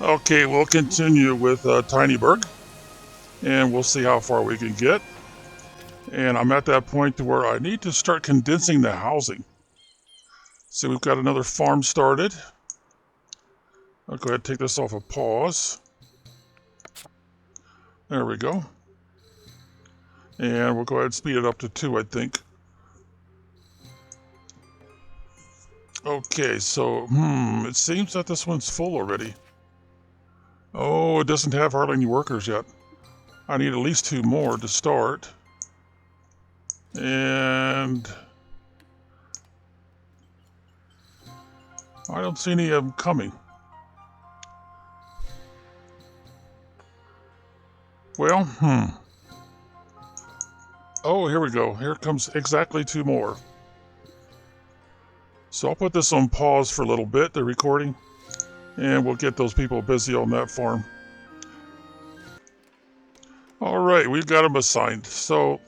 Okay, we'll continue with Tinyburg, and we'll see how far we can get. And I'm at that point to where I need to start condensing the housing. So we've got another farm started. I'll go ahead and take this off of pause. There we go. And we'll go ahead and speed it up to 2, I think. Okay, so, it seems that this one's full already. Oh, it doesn't have hardly any workers yet. I need at least 2 more to start. And I don't see any of them coming. Well, Oh, here we go. Here comes exactly 2 more. So I'll put this on pause for a little bit, the recording, and we'll get those people busy on that farm. All right, we've got them assigned. So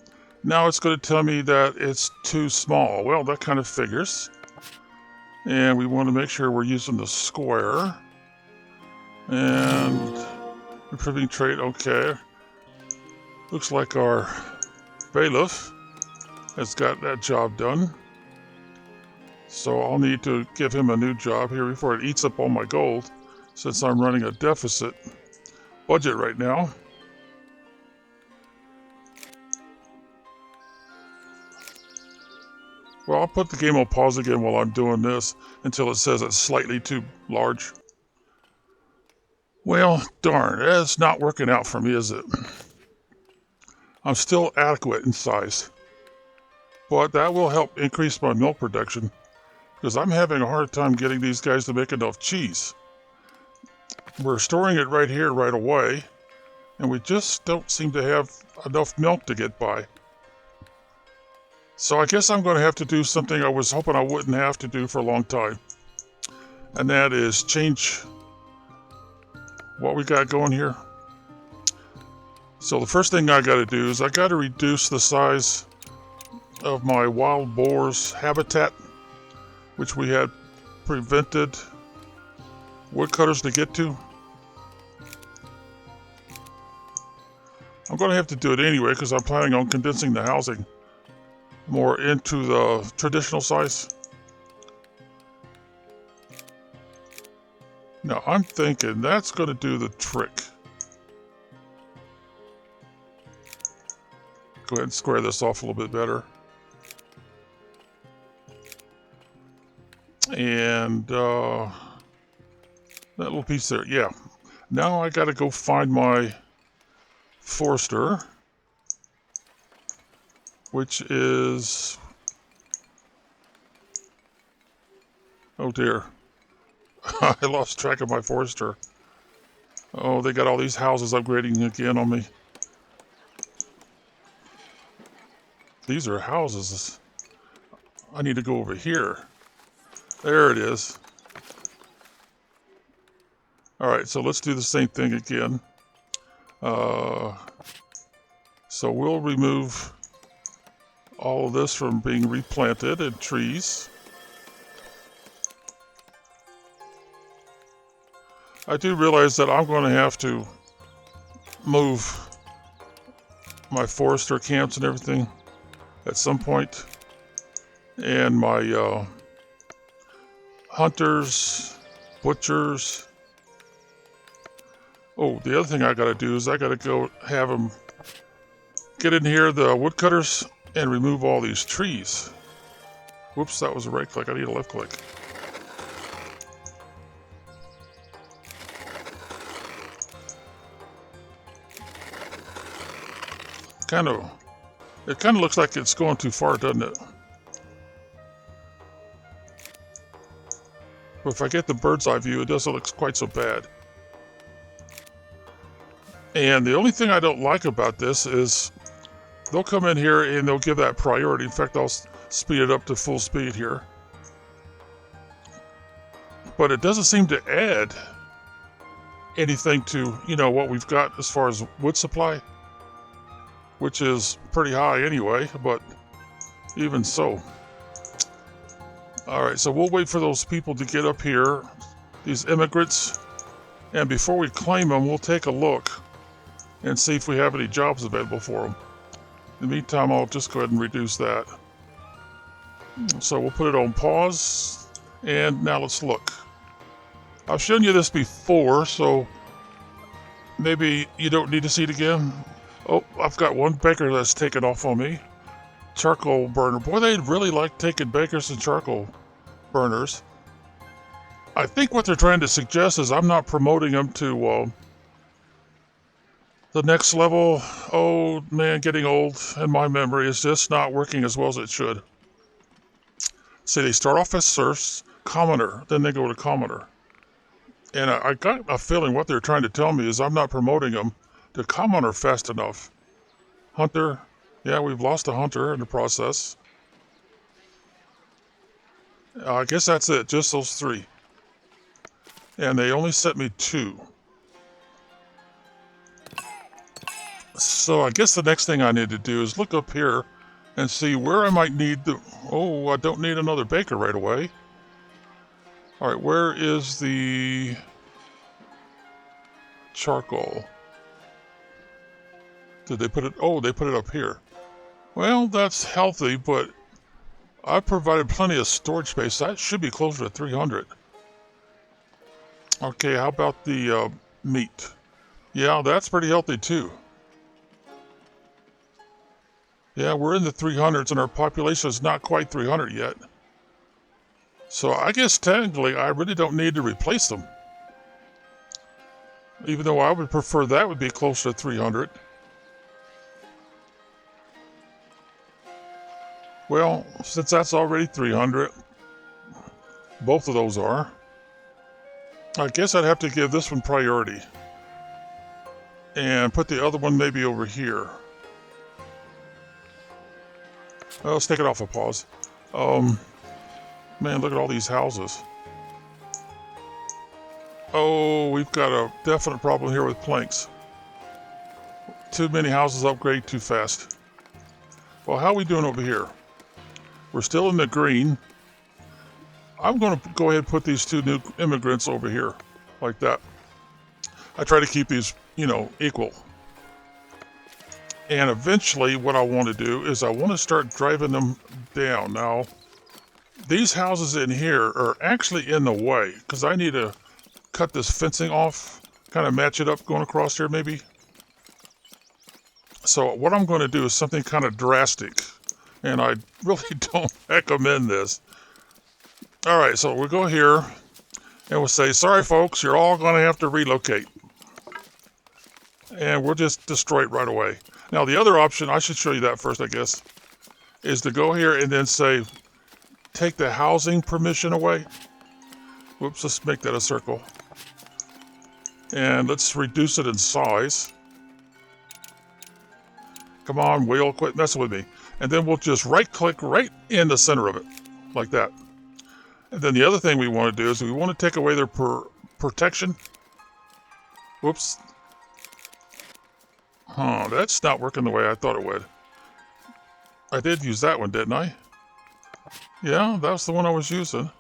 now it's going to tell me that it's too small. Well, that kind of figures. And we want to make sure we're using the square. And improving trait, okay. Looks like our bailiff has got that job done. So I'll need to give him a new job here before it eats up all my gold, since I'm running a deficit budget right now. Well, I'll put the game on pause again while I'm doing this until it says it's slightly too large. Well, darn, it's not working out for me, is it? I'm still adequate in size, but that will help increase my milk production because I'm having a hard time getting these guys to make enough cheese. We're storing it right here right away, and we just don't seem to have enough milk to get by. So I guess I'm going to have to do something I was hoping I wouldn't have to do for a long time, and that is change what we got going here. So the first thing I got to do is I got to reduce the size of my wild boar's habitat, which we had prevented woodcutters to get to. I'm going to have to do it anyway because I'm planning on condensing the housing more into the traditional size. Now I'm thinking that's going to do the trick. Go ahead and square this off a little bit better. And that little piece there, yeah. Now I got to go find my forester, which is, oh dear, I lost track of my forester. Oh, they got all these houses upgrading again on me. These are houses. I need to go over here. There it is. All right, so let's do the same thing again. So we'll remove all of this from being replanted in trees. I do realize that I'm going to have to move my forester camps and everything at some point, and my hunters, butchers. Oh, the other thing I gotta do is I gotta go have them get in here, the woodcutters, and remove all these trees. Whoops, that was a right click. I need a left click. It kind of looks like it's going too far, doesn't it? But if I get the bird's eye view, it doesn't look quite so bad. And the only thing I don't like about this is they'll come in here and they'll give that priority. In fact, I'll speed it up to full speed here. But it doesn't seem to add anything to, what we've got as far as wood supply, which is pretty high anyway, but even so. All right, so we'll wait for those people to get up here, these immigrants, And before we claim them, we'll take a look and see if we have any jobs available for them. In the meantime, I'll just go ahead and reduce that. So we'll put it on pause, and now let's look. I've shown you this before, so maybe you don't need to see it again. Oh, I've got one baker that's taken off on me. Charcoal burner. Boy, they really like taking bakers and charcoal burners. I think what they're trying to suggest is I'm not promoting them to the next level. Oh man, getting old, and my memory is just not working as well as it should. See, they start off as serfs, commoner, then they go to commoner. And I got a feeling what they're trying to tell me is I'm not promoting them to commoner fast enough. Hunter, yeah, we've lost a hunter in the process. I guess that's it, just those 3. And they only sent me 2. So I guess the next thing I need to do is look up here and see where I might need the... Oh, I don't need another baker right away. All right, where is the charcoal? Did they put it? Oh, they put it up here. Well, that's healthy, but I've provided plenty of storage space. That should be closer to 300. Okay, how about the meat? Yeah, that's pretty healthy too. Yeah, we're in the 300s and our population is not quite 300 yet. So I guess technically I really don't need to replace them. Even though I would prefer that would be closer to 300. Well, since that's already 300, both of those are. I guess I'd have to give this one priority. And put the other one maybe over here. Well, let's take it off a pause. Man, look at all these houses. Oh, we've got a definite problem here with planks. Too many houses upgrade too fast. Well, how are we doing over here? We're still in the green. I'm going to go ahead and put these 2 new immigrants over here, like that. I try to keep these, equal. And eventually what I want to do is I want to start driving them down. Now, these houses in here are actually in the way because I need to cut this fencing off, kind of match it up going across here maybe. So what I'm going to do is something kind of drastic, and I really don't recommend this. All right, so we'll go here and we'll say, sorry folks, you're all going to have to relocate. And we'll just destroy it right away. Now the other option, I should show you that first I guess, is to go here and then say, take the housing permission away. Whoops, let's make that a circle. And let's reduce it in size. Come on, wheel, quit messing with me. And then we'll just right click right in the center of it, like that. And then the other thing we want to do is we want to take away their protection. Whoops. Huh, that's not working the way I thought it would. I did use that one, didn't I? Yeah, that's the one I was using.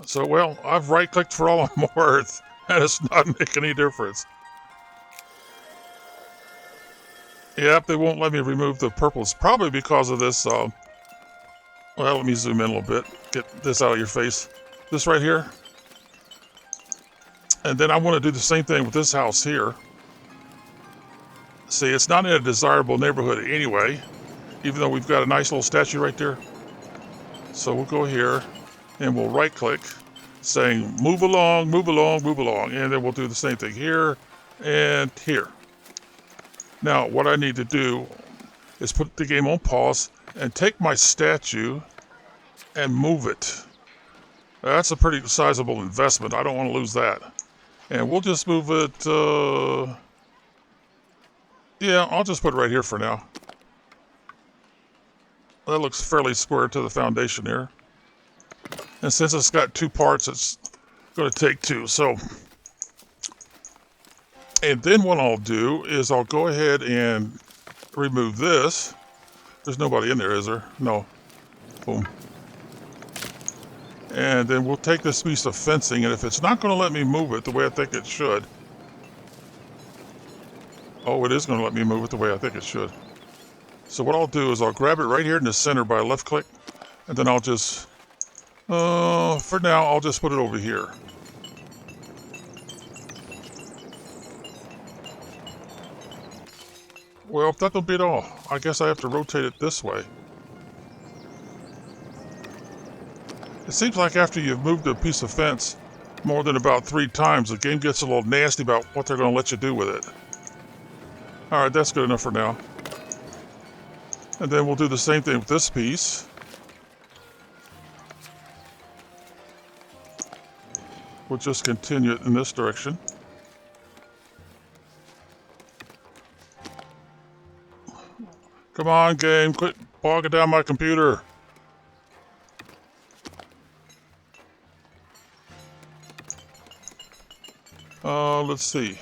So, well, I've right-clicked for all on Earth, and it's not making any difference. Yep, they won't let me remove the purples, probably because of this, well, let me zoom in a little bit, get this out of your face. This right here. And then I want to do the same thing with this house here. See, it's not in a desirable neighborhood anyway, even though we've got a nice little statue right there. So we'll go here, and we'll right-click, saying move along, move along, move along. And then we'll do the same thing here and here. Now, what I need to do is put the game on pause and take my statue and move it. That's a pretty sizable investment. I don't want to lose that. And we'll just move it, yeah, I'll just put it right here for now. That looks fairly square to the foundation here. And since it's got 2 parts, it's going to take 2. So, and then what I'll do is I'll go ahead and remove this. There's nobody in there, is there? No. Boom. And then we'll take this piece of fencing, and if it's not going to let me move it the way I think it should... Oh, it is going to let me move it the way I think it should. So what I'll do is I'll grab it right here in the center by left click, and then I'll just... for now, I'll just put it over here. Well, that'll be it all. I guess I have to rotate it this way. It seems like after you've moved a piece of fence more than about 3 times, the game gets a little nasty about what they're going to let you do with it. Alright, that's good enough for now. And then we'll do the same thing with this piece. We'll just continue it in this direction. Come on, game, quit bogging down my computer. Let's see.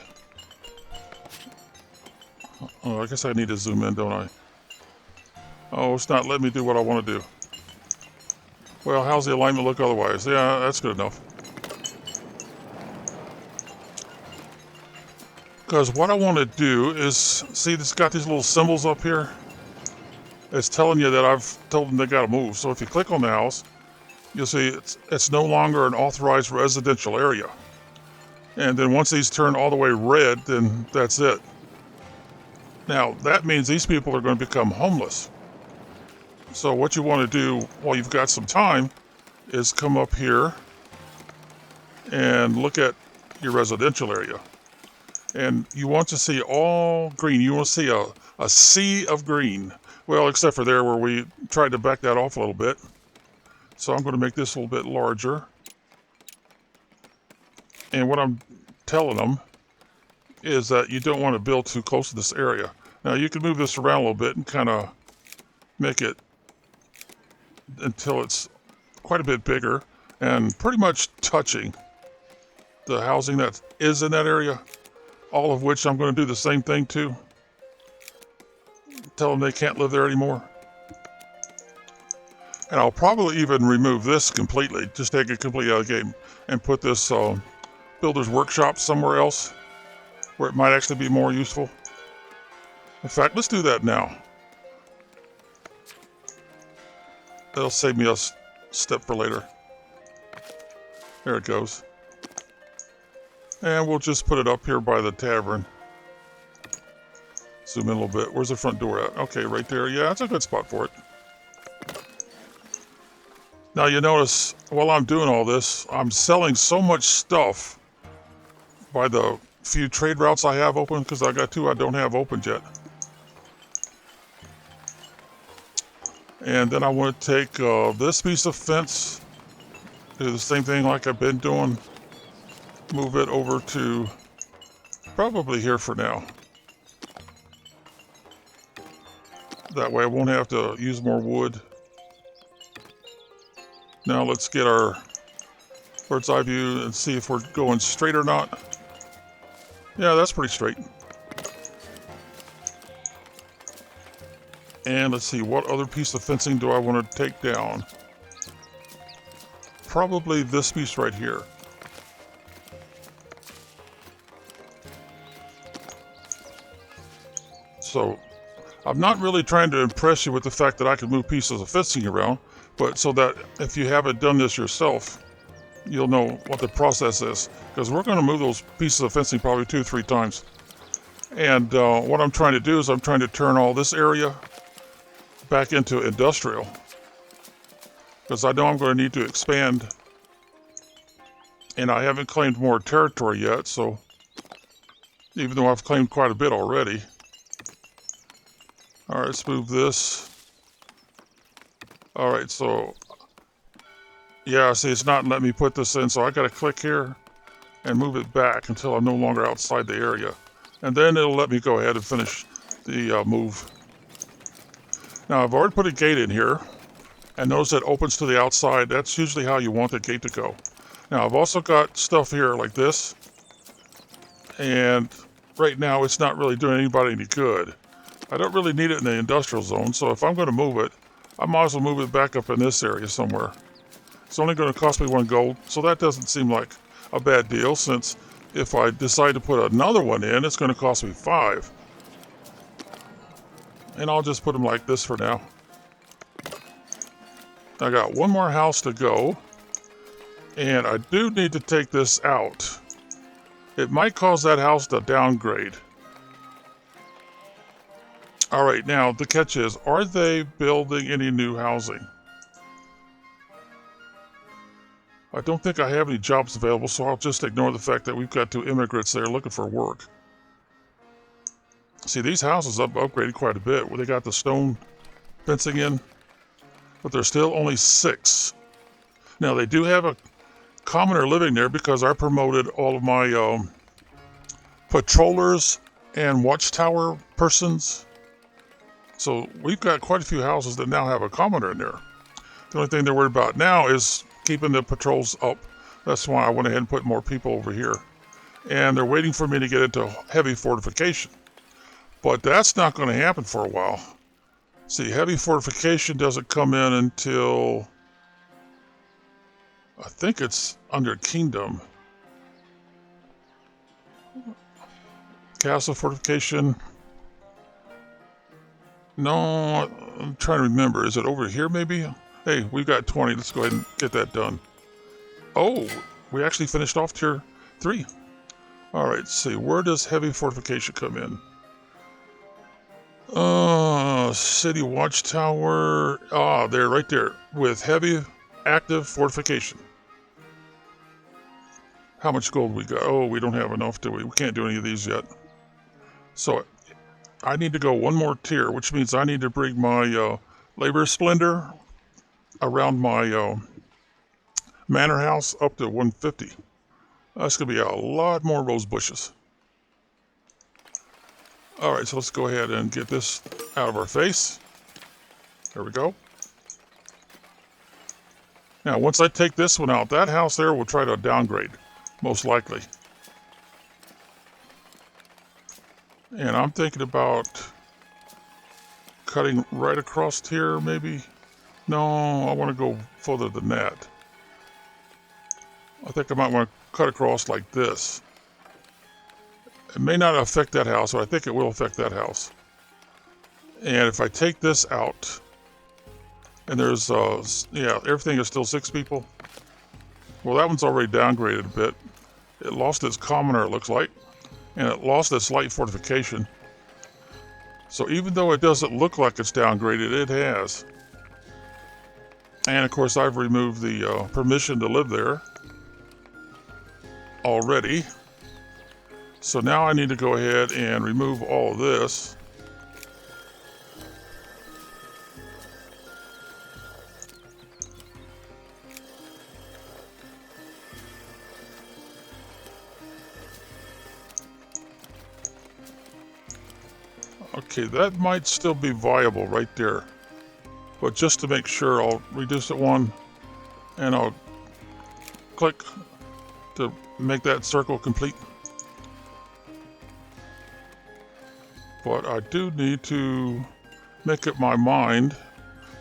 Oh, I guess I need to zoom in, don't I? Oh, it's not letting me do what I want to do. Well, how's the alignment look otherwise? Yeah, that's good enough. Because what I want to do is, see, it's got these little symbols up here. It's telling you that I've told them they got to move. So if you click on the house, you'll see it's no longer an authorized residential area. And then once these turn all the way red, then that's it. Now, that means these people are going to become homeless. So what you want to do while you've got some time is come up here and look at your residential area. And you want to see all green. You want to see a sea of green. Well, except for there where we tried to back that off a little bit. So I'm going to make this a little bit larger. And what I'm telling them is that you don't want to build too close to this area. Now you can move this around a little bit and kind of make it until it's quite a bit bigger and pretty much touching the housing that is in that area. All of which I'm going to do the same thing to. Tell them they can't live there anymore. And I'll probably even remove this completely. Just take it completely out of the game and put this builder's workshop somewhere else where it might actually be more useful. In fact, let's do that now. That'll save me a step for later. There it goes. And we'll just put it up here by the tavern. Zoom in a little bit. Where's the front door at? Okay, right there. Yeah, that's a good spot for it. Now you notice, while I'm doing all this, I'm selling so much stuff by the few trade routes I have open, because I got 2 I don't have opened yet. And then I want to take this piece of fence, do the same thing like I've been doing. Move it over to probably here for now. That way I won't have to use more wood. Now let's get our bird's eye view and see if we're going straight or not. Yeah, that's pretty straight. And let's see, what other piece of fencing do I want to take down? Probably this piece right here. So, I'm not really trying to impress you with the fact that I can move pieces of fencing around, but so that if you haven't done this yourself, you'll know what the process is. Because we're going to move those pieces of fencing probably 2 or 3 times. And what I'm trying to do is I'm trying to turn all this area back into industrial. Because I know I'm going to need to expand. And I haven't claimed more territory yet, so even though I've claimed quite a bit already. All right, let's move this. All right, so yeah, see, it's not letting me put this in, so I got to click here and move it back until I'm no longer outside the area. And then it'll let me go ahead and finish the move. Now, I've already put a gate in here, and notice it opens to the outside. That's usually how you want the gate to go. Now, I've also got stuff here like this, and right now it's not really doing anybody any good. I don't really need it in the industrial zone, so if I'm going to move it, I might as well move it back up in this area somewhere. It's only going to cost me 1 gold, so that doesn't seem like a bad deal, since if I decide to put another one in, it's going to cost me 5. And I'll just put them like this for now. I got one more house to go, and I do need to take this out. It might cause that house to downgrade. All right, now the catch is, are they building any new housing? I don't think I have any jobs available, so I'll just ignore the fact that we've got 2 immigrants there looking for work. See, these houses have upgraded quite a bit, where they got the stone fencing in, but there's still only 6. Now, they do have a commoner living there because I promoted all of my patrollers and watchtower persons. So we've got quite a few houses that now have a commoner in there. The only thing they're worried about now is keeping the patrols up. That's why I went ahead and put more people over here. And they're waiting for me to get into heavy fortification. But that's not going to happen for a while. See, heavy fortification doesn't come in until, I think it's under Kingdom. Castle fortification. No, I'm trying to remember. Is it over here maybe? Hey, we've got 20. Let's go ahead and get that done. Oh, we actually finished off tier 3. All right, let's see. Where does heavy fortification come in? City watchtower. Ah, there, right there, with heavy active fortification. How much gold we got? Oh, we don't have enough, do we? We can't do any of these yet. So I need to go 1 more tier, which means I need to bring my labor splendor around my manor house up to 150. That's going to be a lot more rose bushes. All right, so let's go ahead and get this out of our face. There we go. Now, once I take this one out, that house there will try to downgrade, most likely. And I'm thinking about cutting right across here, maybe. No, I want to go further than that. I think I might want to cut across like this. It may not affect that house, but I think it will affect that house. And if I take this out, and there's, yeah, everything is still 6 people. Well, that one's already downgraded a bit. It lost its commoner, it looks like, and it lost its light fortification. So even though it doesn't look like it's downgraded, it has. And of course, I've removed the permission to live there already. So now I need to go ahead and remove all of this. Okay, that might still be viable right there. But just to make sure, I'll reduce it 1 and I'll click to make that circle complete. But I do need to make up my mind.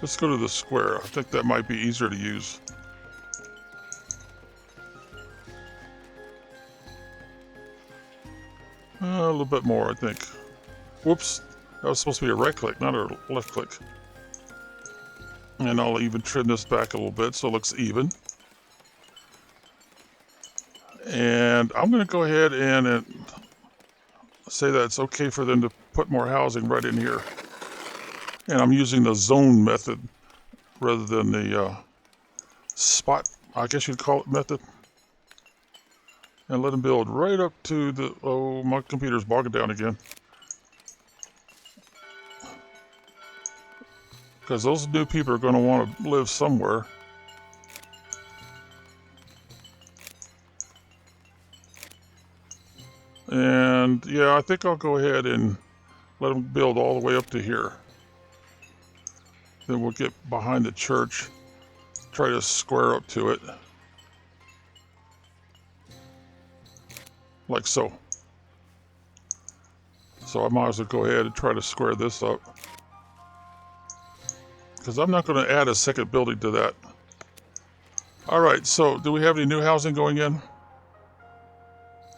Let's go to the square. I think that might be easier to use. A little bit more, I think. Whoops, that was supposed to be a right click, not a left click. And I'll even trim this back a little bit so it looks even. And I'm going to go ahead and say that it's okay for them to put more housing right in here. And I'm using the zone method rather than the spot, I guess you'd call it, method. And let them build right up to the, oh, my computer's bogging down again. Because those new people are going to want to live somewhere. And yeah, I think I'll go ahead and let them build all the way up to here. Then we'll get behind the church, try to square up to it. Like so. So I might as well go ahead and try to square this up. Because I'm not going to add a second building to that. All right, so do we have any new housing going in?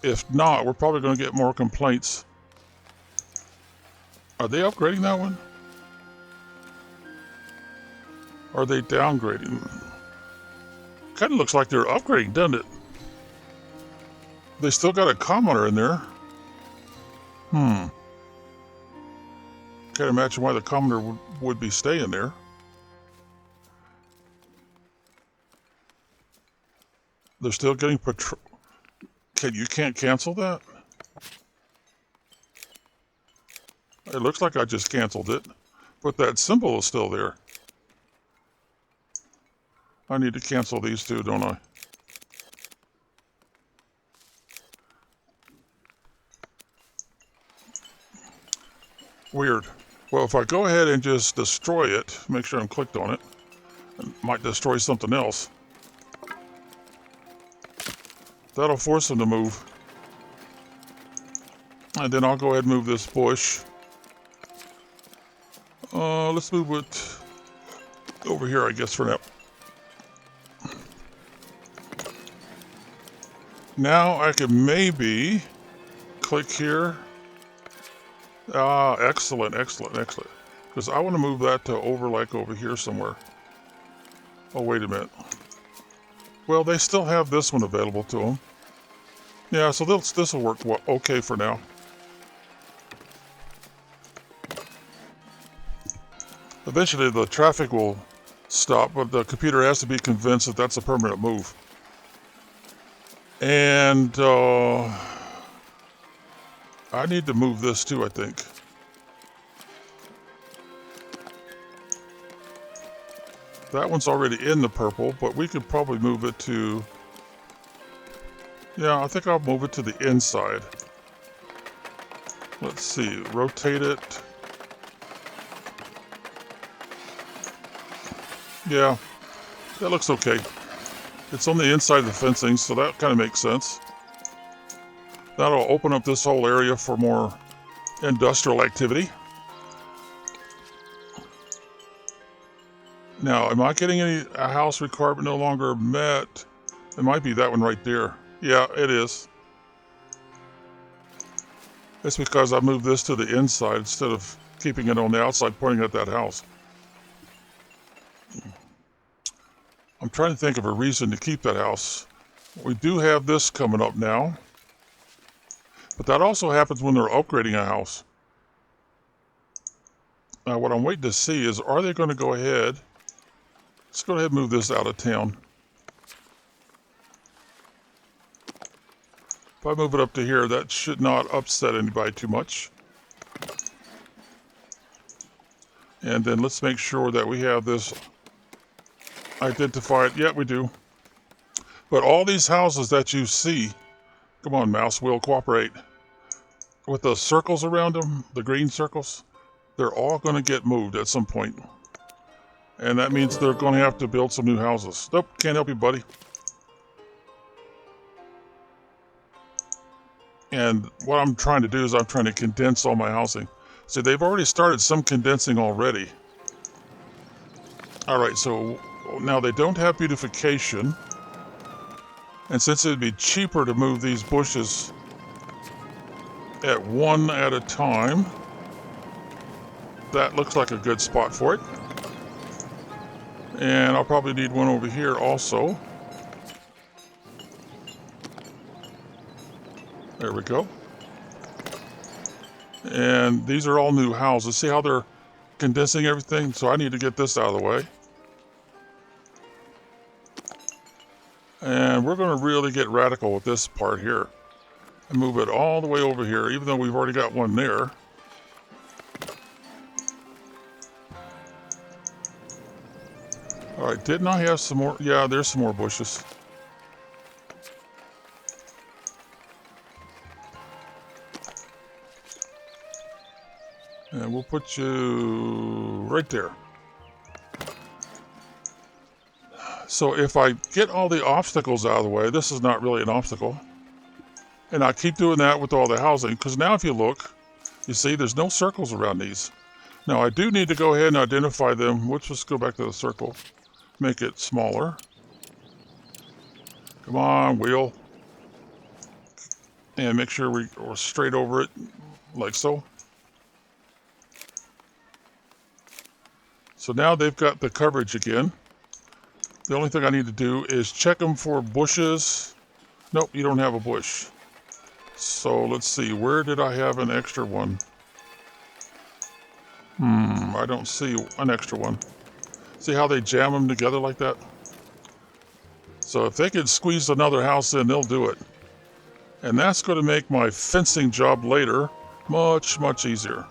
If not, we're probably going to get more complaints. Are they upgrading that one? Or are they downgrading? Kind of looks like they're upgrading, doesn't it? They still got a commenter in there. Can't imagine why the commenter would be staying there. They're still getting patrol. You can't cancel that? It looks like I just canceled it, but that symbol is still there. I need to cancel these two, don't I? Weird. Well, if I go ahead and just destroy it, make sure I'm clicked on it, it might destroy something else. That'll force them to move. And then I'll go ahead and move this bush. Let's move it over here, I guess, for now. Now I can maybe click here. Ah, excellent, excellent, excellent. Because I want to move that to over here somewhere. Oh, wait a minute. Well, they still have this one available to them. Yeah, so this will work okay for now. Eventually the traffic will stop, but the computer has to be convinced that that's a permanent move. And I need to move this too, I think. That one's already in the purple, but we could probably move it to... Yeah, I think I'll move it to the inside. Let's see, rotate it. Yeah, that looks okay. It's on the inside of the fencing, so that kind of makes sense. That'll open up this whole area for more industrial activity. Now, am I getting a house requirement no longer met? It might be that one right there. Yeah, it is. It's because I moved this to the inside instead of keeping it on the outside pointing at that house. I'm trying to think of a reason to keep that house. We do have this coming up now. But that also happens when they're upgrading a house. Now what I'm waiting to see is, are they going to go ahead? Let's go ahead and move this out of town. If I move it up to here, that should not upset anybody too much. And then let's make sure that we have this identified. Yeah, we do. But all these houses that you see, come on, mouse wheel, cooperate. With the circles around them, the green circles, they're all going to get moved at some point. And that means they're going to have to build some new houses. Nope, can't help you, buddy. And what I'm trying to do is I'm trying to condense all my housing. See, they've already started some condensing already. All right, so now they don't have beautification. And since it'd be cheaper to move these bushes at one at a time, that looks like a good spot for it. And I'll probably need one over here also. There we go. And these are all new houses. See how they're condensing everything? So I need to get this out of the way. And we're going to really get radical with this part here. And move it all the way over here, even though we've already got one there. All right, didn't I have some more? Yeah, there's some more bushes. And we'll put you right there. So if I get all the obstacles out of the way, this is not really an obstacle. And I keep doing that with all the housing, because now if you look, you see there's no circles around these. Now I do need to go ahead and identify them. Let's just go back to the circle, make it smaller. Come on, wheel. And make sure we're straight over it, like so. So now they've got the coverage again. The only thing I need to do is check them for bushes. Nope, you don't have a bush. So let's see, where did I have an extra one? I don't see an extra one. See how they jam them together like that? So if they could squeeze another house in, they'll do it. And that's going to make my fencing job later much, much easier.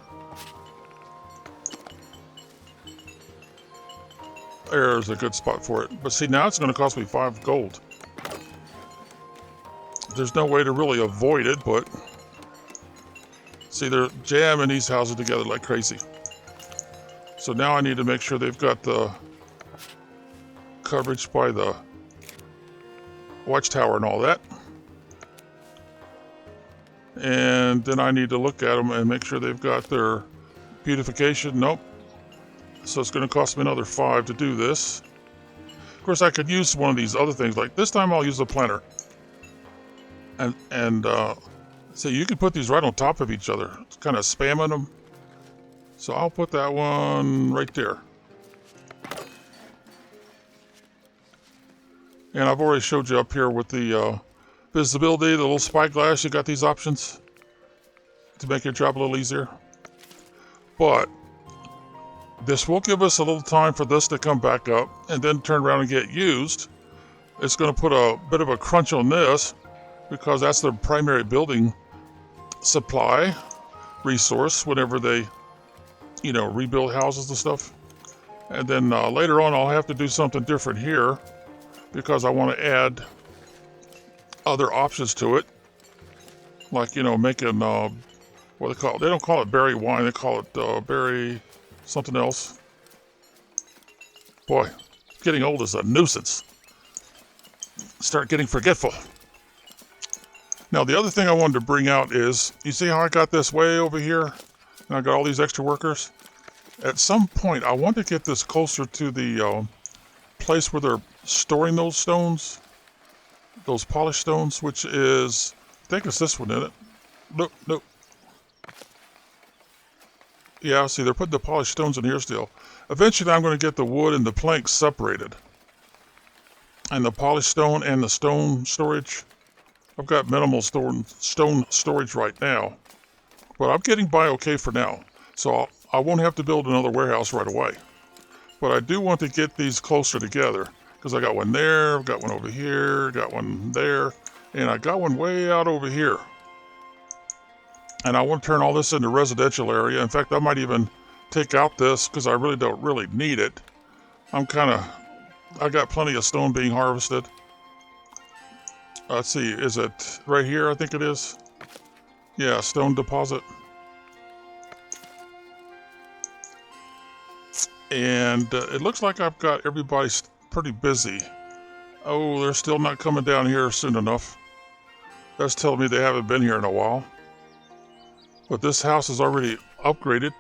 There's a good spot for it. But see, now it's going to cost me 5 gold. There's no way to really avoid it, but see, they're jamming these houses together like crazy. So now I need to make sure they've got the coverage by the watchtower and all that. And then I need to look at them and make sure they've got their beautification. Nope. So it's going to cost me another 5 to do this. Of course, I could use one of these other things. Like this time I'll use a planter. And so you can put these right on top of each other. It's kind of spamming them. So I'll put that one right there. And I've already showed you up here with the visibility, the little spyglass. You got these options to make your job a little easier. But this will give us a little time for this to come back up and then turn around and get used. It's going to put a bit of a crunch on this because that's the primary building supply resource whenever they, rebuild houses and stuff. And then later on I'll have to do something different here because I want to add other options to it. Like, making, what they call it. They don't call it berry wine. They call it berry something else. Boy, getting old is a nuisance. Start getting forgetful. Now, the other thing I wanted to bring out is, you see how I got this way over here? And I got all these extra workers? At some point, I want to get this closer to the place where they're storing those stones. Those polished stones, which is, I think it's this one, isn't it? Nope. Yeah, see, they're putting the polished stones in here still. Eventually, I'm going to get the wood and the planks separated. And the polished stone and the stone storage. I've got minimal stone storage right now. But I'm getting by okay for now. So I won't have to build another warehouse right away. But I do want to get these closer together. Because I got one there, I've got one over here, got one there, and I got one way out over here. And I want to turn all this into residential area. In fact, I might even take out this because I really don't need it. I got plenty of stone being harvested. Let's see, is it right here? I think it is. Yeah, stone deposit. And it looks like I've got everybody pretty busy. Oh, they're still not coming down here soon enough. That's telling me they haven't been here in a while. But this house is already upgraded.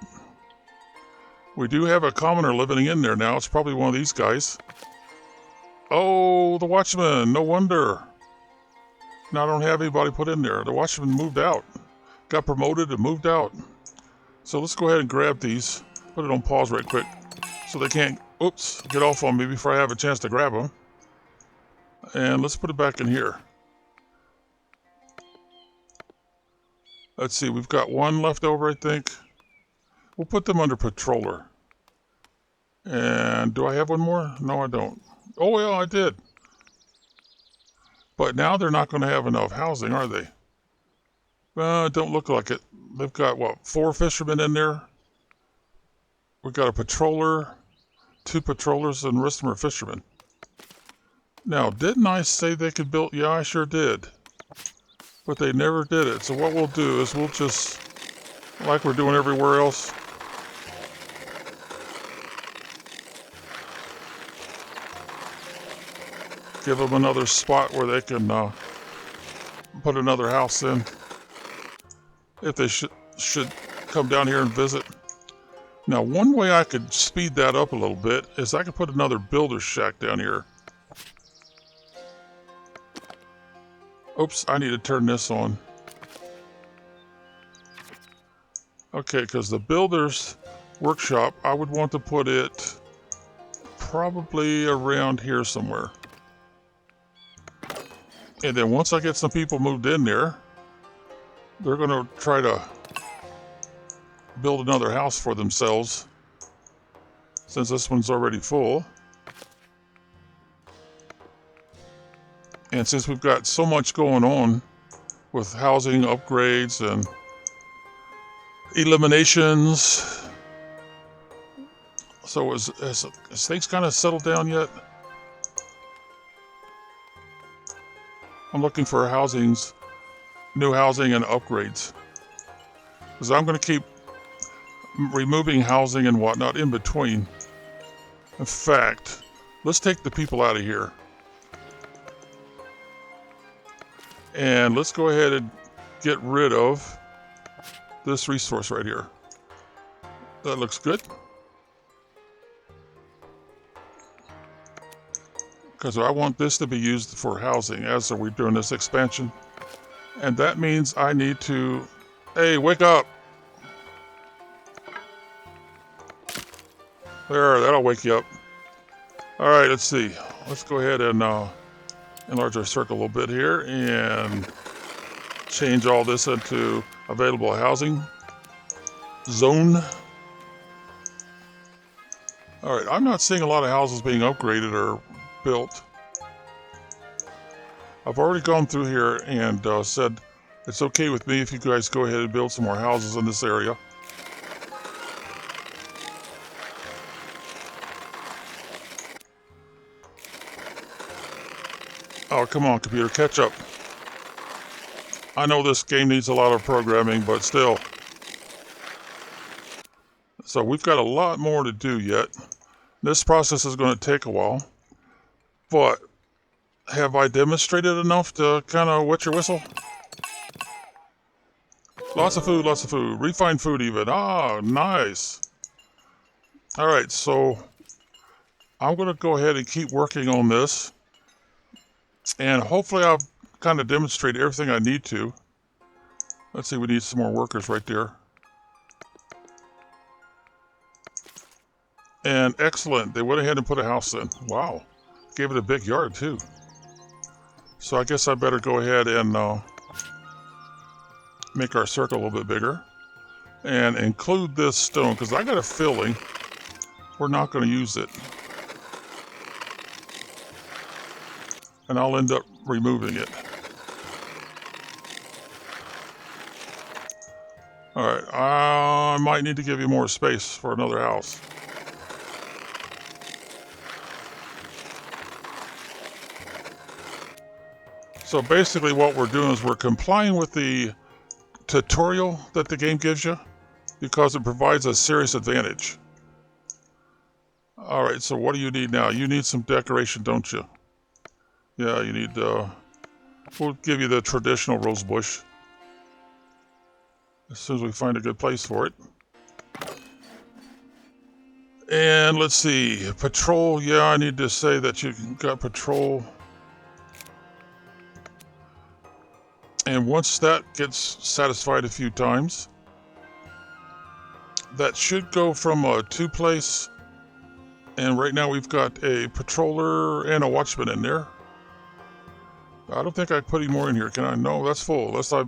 We do have a commoner living in there now. It's probably one of these guys. Oh, the watchman. No wonder. Now I don't have anybody put in there. The watchman moved out. Got promoted and moved out. So let's go ahead and grab these. Put it on pause right quick. So they can't, get off on me before I have a chance to grab them. And let's put it back in here. Let's see, we've got one left over, I think. We'll put them under patroller. And do I have one more? No, I don't. Oh, yeah, I did. But now they're not going to have enough housing, are they? It don't look like it. They've got, 4 fishermen in there? We've got a patroller, 2 patrollers, and the rest of them are fishermen. Now, didn't I say they could build? Yeah, I sure did. But they never did it. So what we'll do is we'll just, like we're doing everywhere else, give them another spot where they can put another house in. If they should come down here and visit. Now, one way I could speed that up a little bit is I could put another builder's shack down here. Oops, I need to turn this on. Okay, because the builder's workshop, I would want to put it probably around here somewhere. And then once I get some people moved in there, they're going to try to build another house for themselves, since this one's already full. And since we've got so much going on with housing upgrades and eliminations, so has things kind of settled down yet? I'm looking for new housing and upgrades, because I'm going to keep removing housing and whatnot in between. In fact, let's take the people out of here. And let's go ahead and get rid of this resource right here. That looks good. Because I want this to be used for housing as we're doing this expansion. And that means I need to... Hey, wake up! There, that'll wake you up. Alright, let's see. Let's go ahead and enlarge our circle a little bit here and change all this into available housing zone. Alright, I'm not seeing a lot of houses being upgraded or built. I've already gone through here and said it's okay with me if you guys go ahead and build some more houses in this area. Oh, come on, computer, catch up. I know this game needs a lot of programming, but still. So we've got a lot more to do yet. This process is going to take a while. But have I demonstrated enough to kind of wet your whistle? Lots of food, lots of food. Refined food even. Ah, nice. Alright, so I'm going to go ahead and keep working on this. And hopefully I've kind of demonstrated everything I need to. Let's see, we need some more workers right there. And excellent, they went ahead and put a house in. Wow, gave it a big yard too. So I guess I better go ahead and make our circle a little bit bigger. And include this stone, because I got a feeling we're not going to use it. And I'll end up removing it. Alright, I might need to give you more space for another house. So basically what we're doing is we're complying with the tutorial that the game gives you, because it provides a serious advantage. Alright, so what do you need now? You need some decoration, don't you? Yeah, you need, we'll give you the traditional rose bush as soon as we find a good place for it. And let's see, patrol, yeah, I need to say that you got patrol. And once that gets satisfied a few times, that should go from a 2-place, and right now we've got a patroller and a watchman in there. I don't think I put any more in here, can I? No, that's full. Unless I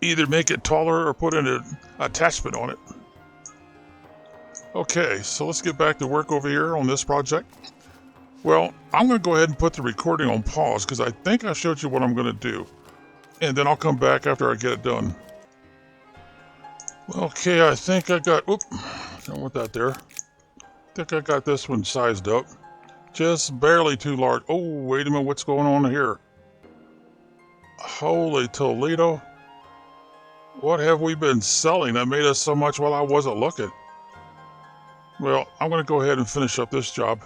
either make it taller or put in an attachment on it. Okay, so let's get back to work over here on this project. Well, I'm going to go ahead and put the recording on pause because I think I showed you what I'm going to do. And then I'll come back after I get it done. Okay, I think I got... Oop, don't want that there. I think I got this one sized up. Just barely too large. Oh, wait a minute, what's going on here? Holy Toledo. What have we been selling that made us so much while I wasn't looking? Well, I'm going to go ahead and finish up this job.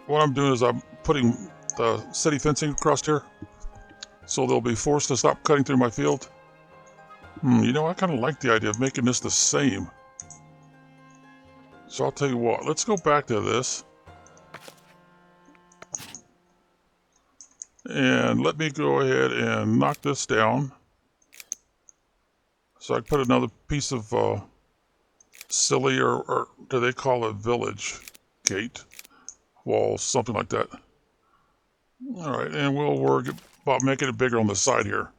What I'm doing is I'm putting the city fencing across here, so they'll be forced to stop cutting through my field. You know, I kind of like the idea of making this the same. So I'll tell you what, let's go back to this. And let me go ahead and knock this down. So I can put another piece of silly, or do they call it village gate, wall, something like that. All right, and we'll worry about making it bigger on the side here.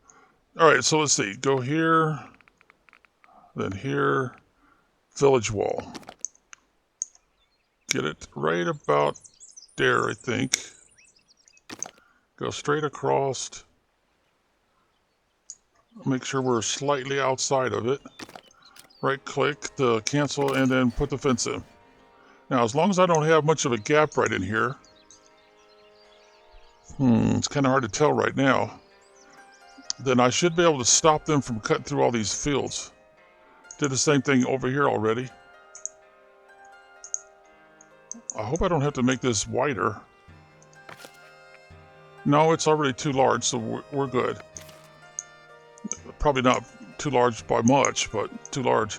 All right, so let's see. Go here, then here, village wall. Get it right about there, I think. Go straight across. Make sure we're slightly outside of it. Right click to cancel and then put the fence in. Now, as long as I don't have much of a gap right in here, it's kind of hard to tell right now, then I should be able to stop them from cutting through all these fields. Did the same thing over here already. I hope I don't have to make this wider. No, it's already too large, so we're good. Probably not too large by much, but too large.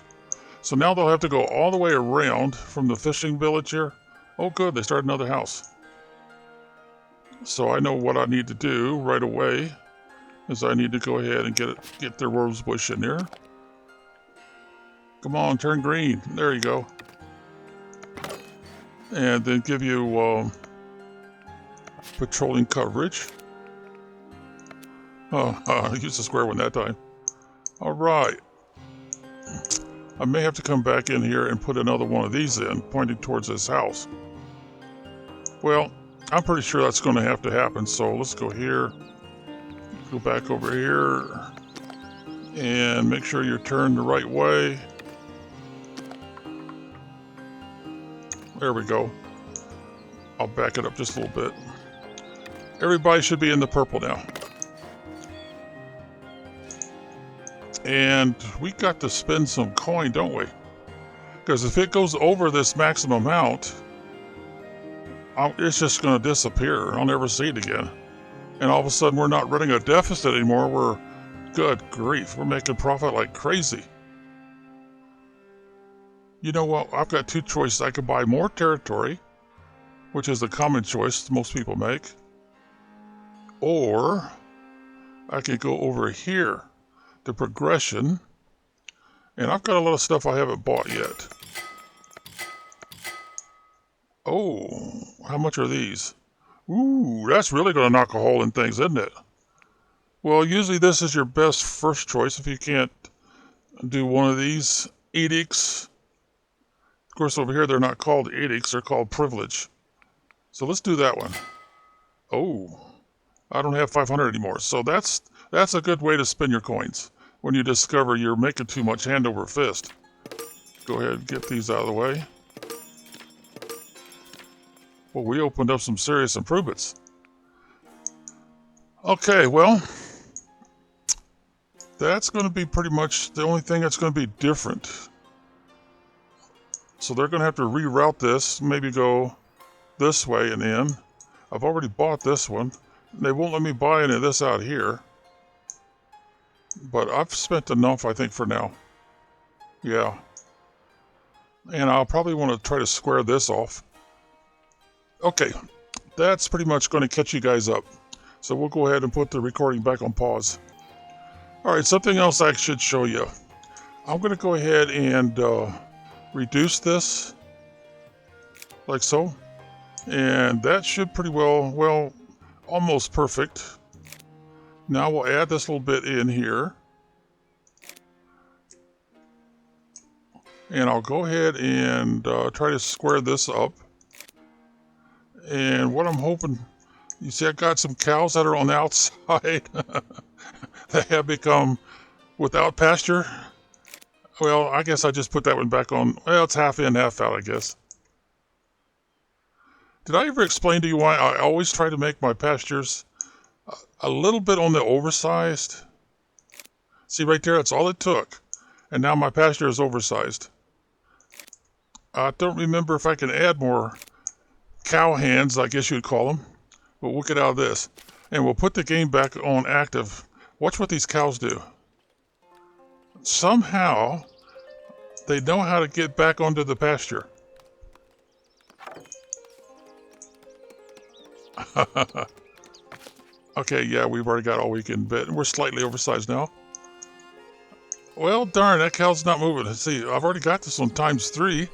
So now they'll have to go all the way around from the fishing village here. Oh good, they started another house. So I know what I need to do right away is I need to go ahead and get their rose bush in there. Come on, turn green. There you go. And then give you patrolling coverage. Oh, I used the square one that time. All right. I may have to come back in here and put another one of these in, pointing towards this house. Well, I'm pretty sure that's going to have to happen, so let's go here. Go back over here. And make sure you're turned the right way. There we go. I'll back it up just a little bit. Everybody should be in the purple now. And we got to spend some coin, don't we? Because if it goes over this maximum amount, it's just going to disappear. I'll never see it again. And all of a sudden, we're not running a deficit anymore. We're, good grief, we're making profit like crazy. You know what? I've got two choices. I could buy more territory, which is the common choice most people make. Or I could go over here to progression. And I've got a lot of stuff I haven't bought yet. Oh, how much are these? Ooh, that's really going to knock a hole in things, isn't it? Well, usually this is your best first choice if you can't do one of these edicts. Of course, over here they're not called edicts, they're called privilege. So let's do that one. Oh, I don't have 500 anymore. So that's a good way to spend your coins when you discover you're making too much hand over fist. Go ahead and get these out of the way. Well, we opened up some serious improvements. Okay, well, that's going to be pretty much the only thing that's going to be different. So they're going to have to reroute this, maybe go this way and in. I've already bought this one. They won't let me buy any of this out here. But I've spent enough, I think, for now. Yeah. And I'll probably want to try to square this off. Okay, that's pretty much going to catch you guys up. So we'll go ahead and put the recording back on pause. All right, something else I should show you. I'm going to go ahead and reduce this, like so. And that should pretty well, almost perfect. Now we'll add this little bit in here. And I'll go ahead and try to square this up. And what I'm hoping, you see I got some cows that are on the outside that have become without pasture. Well, I guess I just put that one back on. Well, it's half in, half out, I guess. Did I ever explain to you why I always try to make my pastures a little bit on the oversized? See right there, that's all it took. And now my pasture is oversized. I don't remember if I can add more cow hands, I guess you'd call them. But we'll get out of this. And we'll put the game back on active. Watch what these cows do. Somehow, they know how to get back onto the pasture. Okay, yeah, we've already got all we can bit. We're slightly oversized now. Well, darn, that cow's not moving. Let's see, I've already got this one ×3.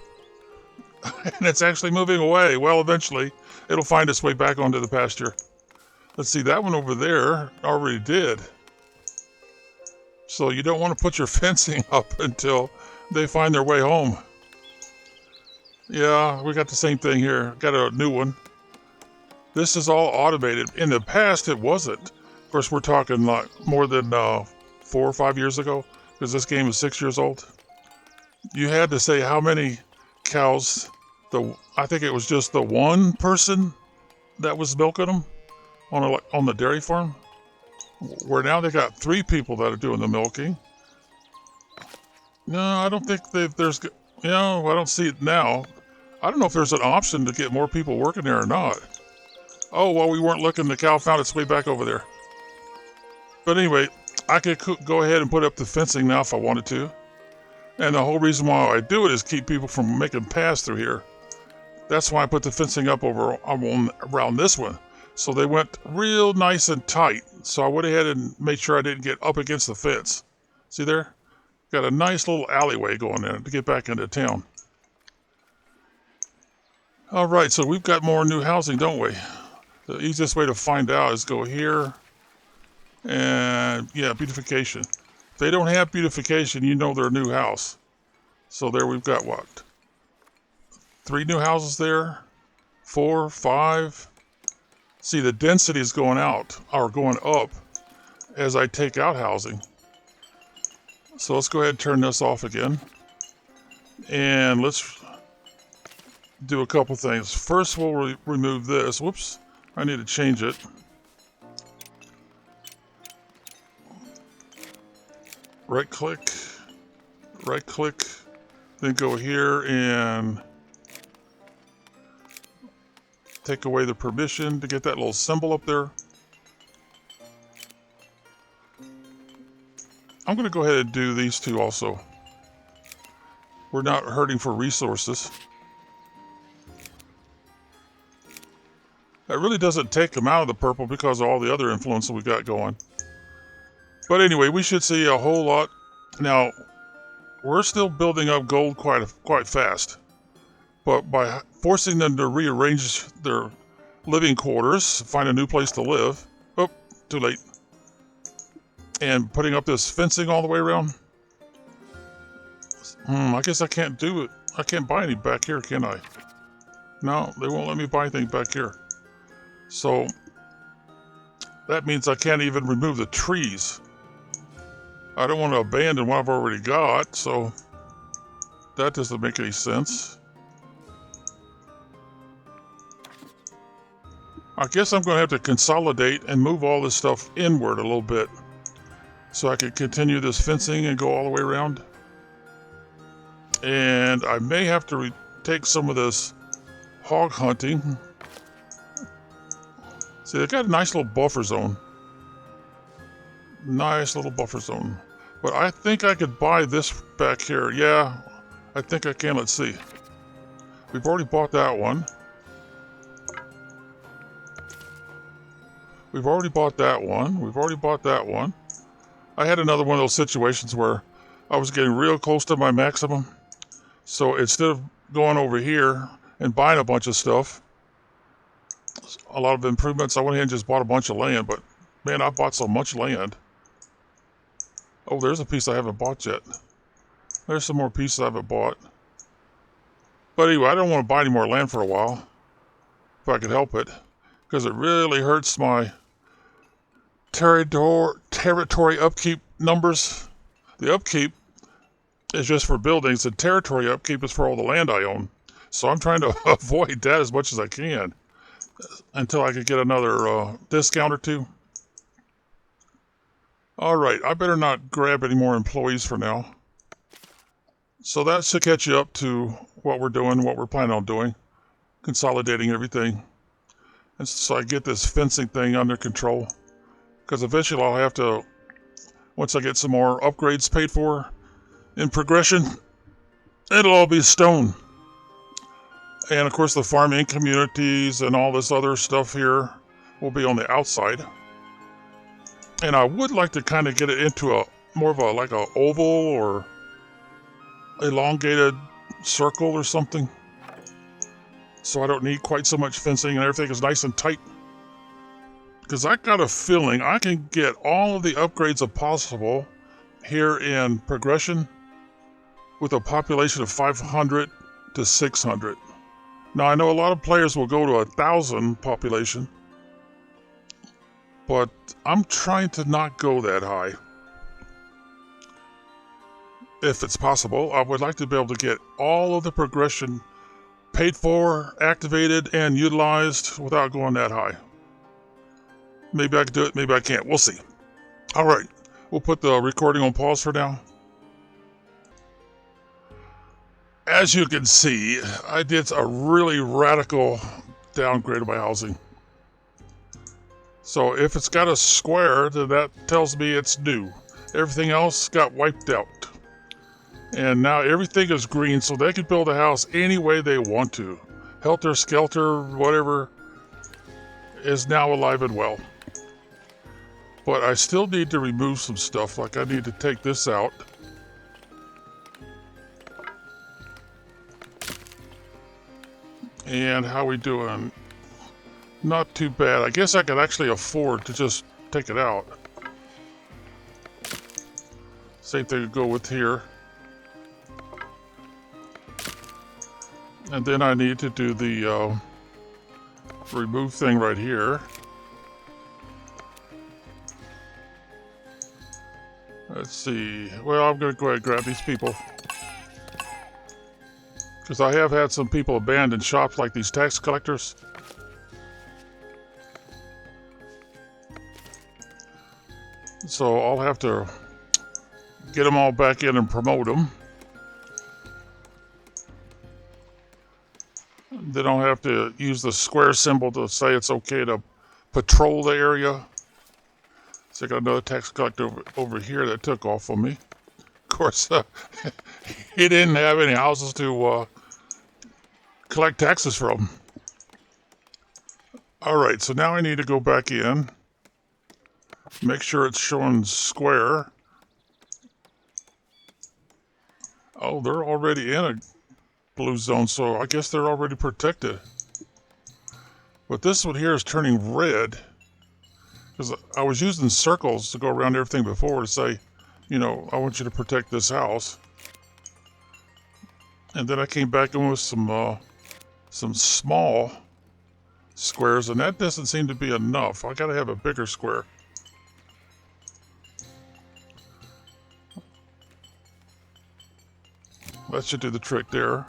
And it's actually moving away. Well, eventually, it'll find its way back onto the pasture. Let's see, that one over there already did. So you don't want to put your fencing up until they find their way home. Yeah, we got the same thing here. Got a new one. This is all automated. In the past, it wasn't. Of course, we're talking like more than 4 or 5 years ago, because this game is 6 years old. You had to say how many cows. I think it was just the one person that was milking them on the dairy farm. Where now they got 3 people that are doing the milking. No, I don't think there's. I don't see it now. I don't know if there's an option to get more people working there or not. Oh, while we weren't looking, the cow found its way back over there. But anyway, I could go ahead and put up the fencing now if I wanted to. And the whole reason why I do it is keep people from making paths through here. That's why I put the fencing up over around this one. So they went real nice and tight. So I went ahead and made sure I didn't get up against the fence. See there? Got a nice little alleyway going in to get back into town. All right, so we've got more new housing, don't we? The easiest way to find out is go here. And yeah, beautification. If they don't have beautification, you know they're a new house. So there we've got what? 3 new houses there? 4, 5. See, the density is going out, or going up, as I take out housing. So let's go ahead and turn this off again. And let's do a couple things. First, we'll remove this. Whoops, I need to change it. Right click, then go here and take away the permission to get that little symbol up there. I'm going to go ahead and do these 2 also. We're not hurting for resources. That really doesn't take them out of the purple because of all the other influence that we got going. But anyway, we should see a whole lot. Now, we're still building up gold quite fast. But by forcing them to rearrange their living quarters, find a new place to live. Oh, too late. And putting up this fencing all the way around. I guess I can't do it. I can't buy any back here, can I? No, they won't let me buy anything back here. So that means I can't even remove the trees. I don't want to abandon what I've already got, so that doesn't make any sense. I guess I'm going to have to consolidate and move all this stuff inward a little bit so I can continue this fencing and go all the way around. And I may have to take some of this hog hunting. See, they've got a nice little buffer zone. Nice little buffer zone. But I think I could buy this back here. Yeah, I think I can. Let's see. We've already bought that one. We've already bought that one. We've already bought that one. I had another one of those situations where I was getting real close to my maximum. So instead of going over here and buying a bunch of stuff, a lot of improvements, I went ahead and just bought a bunch of land. But man, I bought so much land. Oh, there's a piece I haven't bought yet. There's some more pieces I haven't bought. But anyway, I don't want to buy any more land for a while, if I could help it, because it really hurts my territory upkeep numbers. The upkeep is just for buildings. The territory upkeep is for all the land I own. So I'm trying to avoid that as much as I can until I could get another discount or 2. All right, I better not grab any more employees for now. So that should catch you up to what we're doing, what we're planning on doing, consolidating everything. And so I get this fencing thing under control. Because eventually I'll have to, once I get some more upgrades paid for in progression, it'll all be stone. And of course the farming communities and all this other stuff here will be on the outside. And I would like to kind of get it into a more of a like a oval or elongated circle or something. So I don't need quite so much fencing and everything is nice and tight. Because I got a feeling I can get all of the upgrades possible here in progression with a population of 500 to 600. Now I know a lot of players will go to 1,000 population, but I'm trying to not go that high. If it's possible, I would like to be able to get all of the progression paid for, activated, and utilized without going that high. Maybe I can do it, maybe I can't. We'll see. All right, we'll put the recording on pause for now. As you can see, I did a really radical downgrade of my housing. So if it's got a square, then that tells me it's new. Everything else got wiped out. And now everything is green, so they can build a house any way they want to. Helter Skelter, whatever, is now alive and well. But I still need to remove some stuff, like I need to take this out. And how we doing? Not too bad. I guess I could actually afford to just take it out. Same thing would go with here. And then I need to do the remove thing right here. Let's see. Well, I'm going to go ahead and grab these people. Because I have had some people abandon shops like these tax collectors. So I'll have to get them all back in and promote them. They don't have to use the square symbol to say it's okay to patrol the area. So I got another tax collector over here that took off on me. Of course, he didn't have any houses to collect taxes from. All right, so now I need to go back in, make sure it's showing square. Oh, they're already in a blue zone, so I guess they're already protected. But this one here is turning red, because I was using circles to go around everything before to say, you know, I want you to protect this house. And then I came back in with some small squares, and that doesn't seem to be enough. I gotta have a bigger square. That should do the trick there.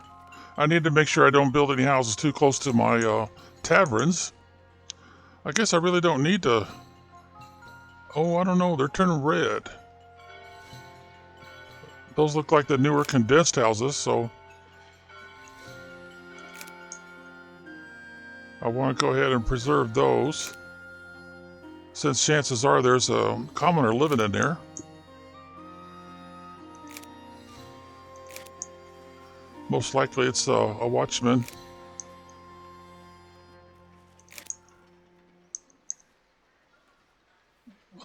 I need to make sure I don't build any houses too close to my taverns. I guess I really don't need to. Oh, I don't know. They're turning red. Those look like the newer condensed houses, so I want to go ahead and preserve those, since chances are there's a commoner living in there. Most likely it's a watchman.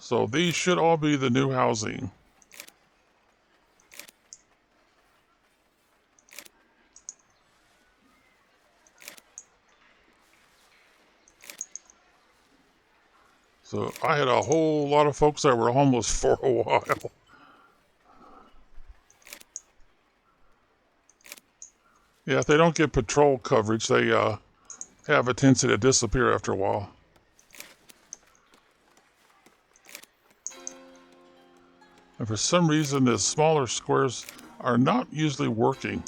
So these should all be the new housing. So I had a whole lot of folks that were homeless for a while. Yeah, if they don't get patrol coverage, they have a tendency to disappear after a while. And for some reason, the smaller squares are not usually working.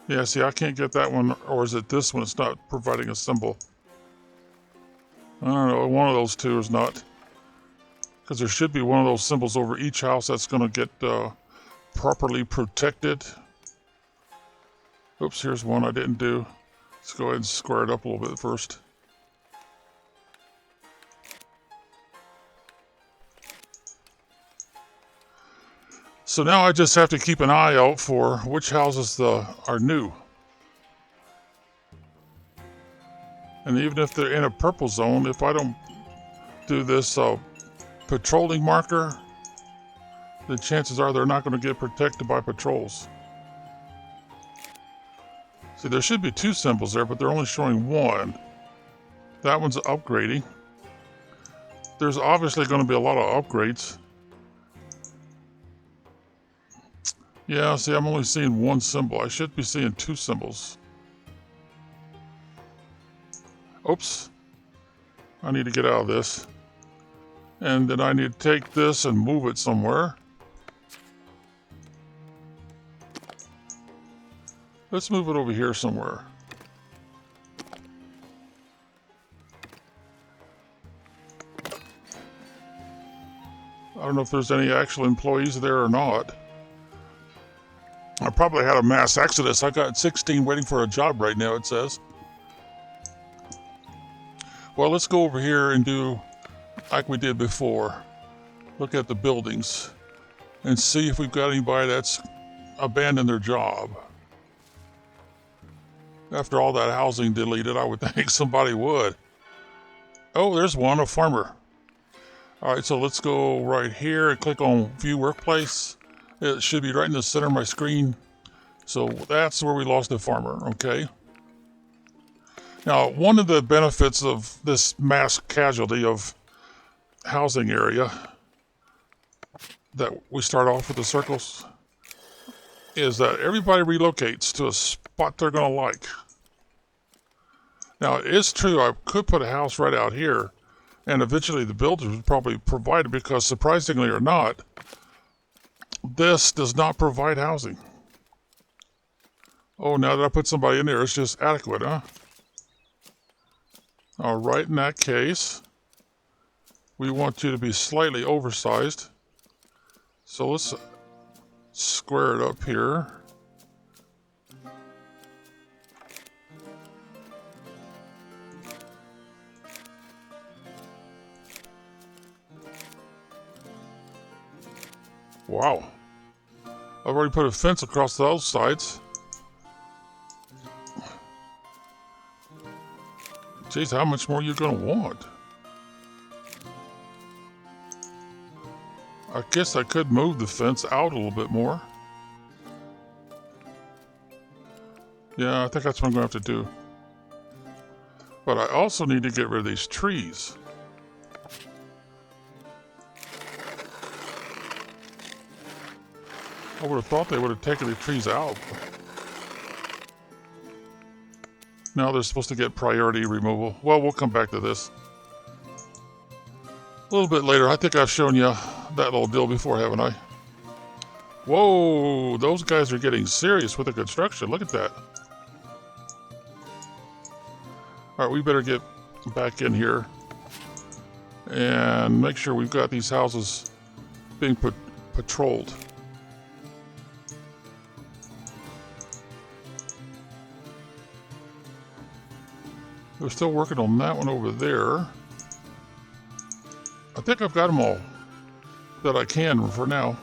Yeah, see, I can't get that one, or is it this one? It's not providing a symbol. I don't know, one of those two is not. Because there should be one of those symbols over each house that's going to get properly protected. Oops, here's one I didn't do. Let's go ahead and square it up a little bit first. So now I just have to keep an eye out for which houses are new. And And even if they're in a purple zone, if I don't do this patrolling marker, the chances are they're not going to get protected by patrols. See, there should be 2 symbols there, but they're only showing 1. That one's upgrading. There's obviously going to be a lot of upgrades. Yeah, see, I'm only seeing 1 symbol. I should be seeing 2 symbols. Oops. I need to get out of this. And then I need to take this and move it somewhere. Let's move it over here somewhere. I don't know if there's any actual employees there or not. I probably had a mass exodus. I got 16 waiting for a job right now, it says. Well, let's go over here and do like we did before. Look at the buildings and see if we've got anybody that's abandoned their job. After all that housing deleted, I would think somebody would. Oh, there's one, a farmer. All right, so let's go right here and click on View Workplace. It should be right in the center of my screen. So that's where we lost the farmer, okay? Now, one of the benefits of this mass casualty of housing area that we start off with the circles is that everybody relocates to a spot they're going to like. Now, it's true, I could put a house right out here, and eventually the builders would probably provide it, because surprisingly or not, this does not provide housing. Oh, now that I put somebody in there, it's just adequate, huh? All right, in that case, we want you to be slightly oversized. So let's square it up here. Wow. I've already put a fence across those sides. Jeez, how much more are you going to want? I guess I could move the fence out a little bit more. Yeah, I think that's what I'm going to have to do. But I also need to get rid of these trees. I would have thought they would have taken the trees out. Now they're supposed to get priority removal. Well, we'll come back to this a little bit later. I think I've shown you that little deal before, haven't I? Whoa, those guys are getting serious with the construction. Look at that. All right, we better get back in here and make sure we've got these houses being patrolled. We're still working on that one over there. I think I've got them all that I can for now.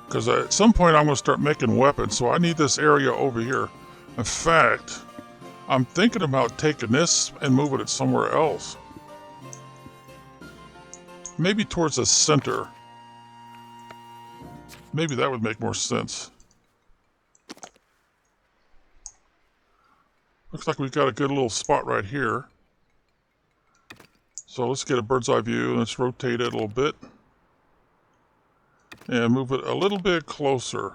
Because at some point I'm going to start making weapons, so I need this area over here. In fact, I'm thinking about taking this and moving it somewhere else. Maybe towards the center. Maybe that would make more sense. Looks like we've got a good little spot right here. So let's get a bird's eye view and let's rotate it a little bit. And move it a little bit closer.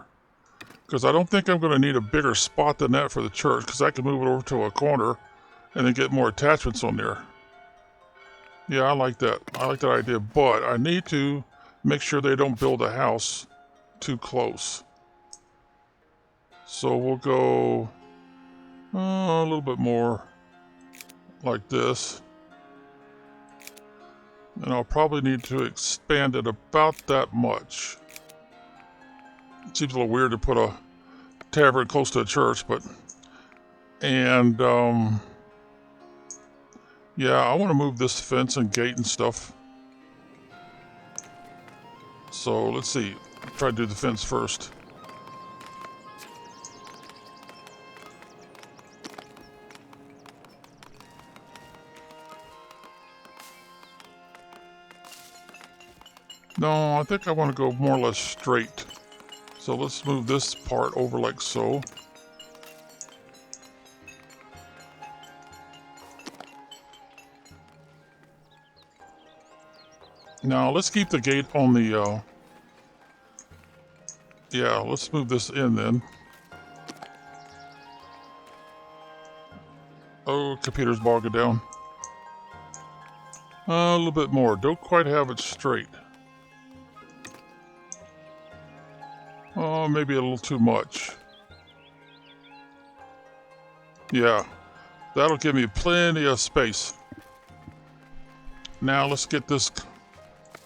Because I don't think I'm going to need a bigger spot than that for the church, because I can move it over to a corner and then get more attachments on there. Yeah, I like that. I like that idea, but I need to make sure they don't build a house too close. So we'll go a little bit more like this. And I'll probably need to expand it about that much. It seems a little weird to put a tavern close to a church, but... And, yeah, I want to move this fence and gate and stuff. So, let's see. Try to do the fence first. No, I think I want to go more or less straight. So let's move this part over like so. Now let's keep the gate on the, yeah, let's move this in then. Oh, computer's bogging down. A little bit more. Don't quite have it straight. Oh, maybe a little too much. Yeah, that'll give me plenty of space. Now let's get this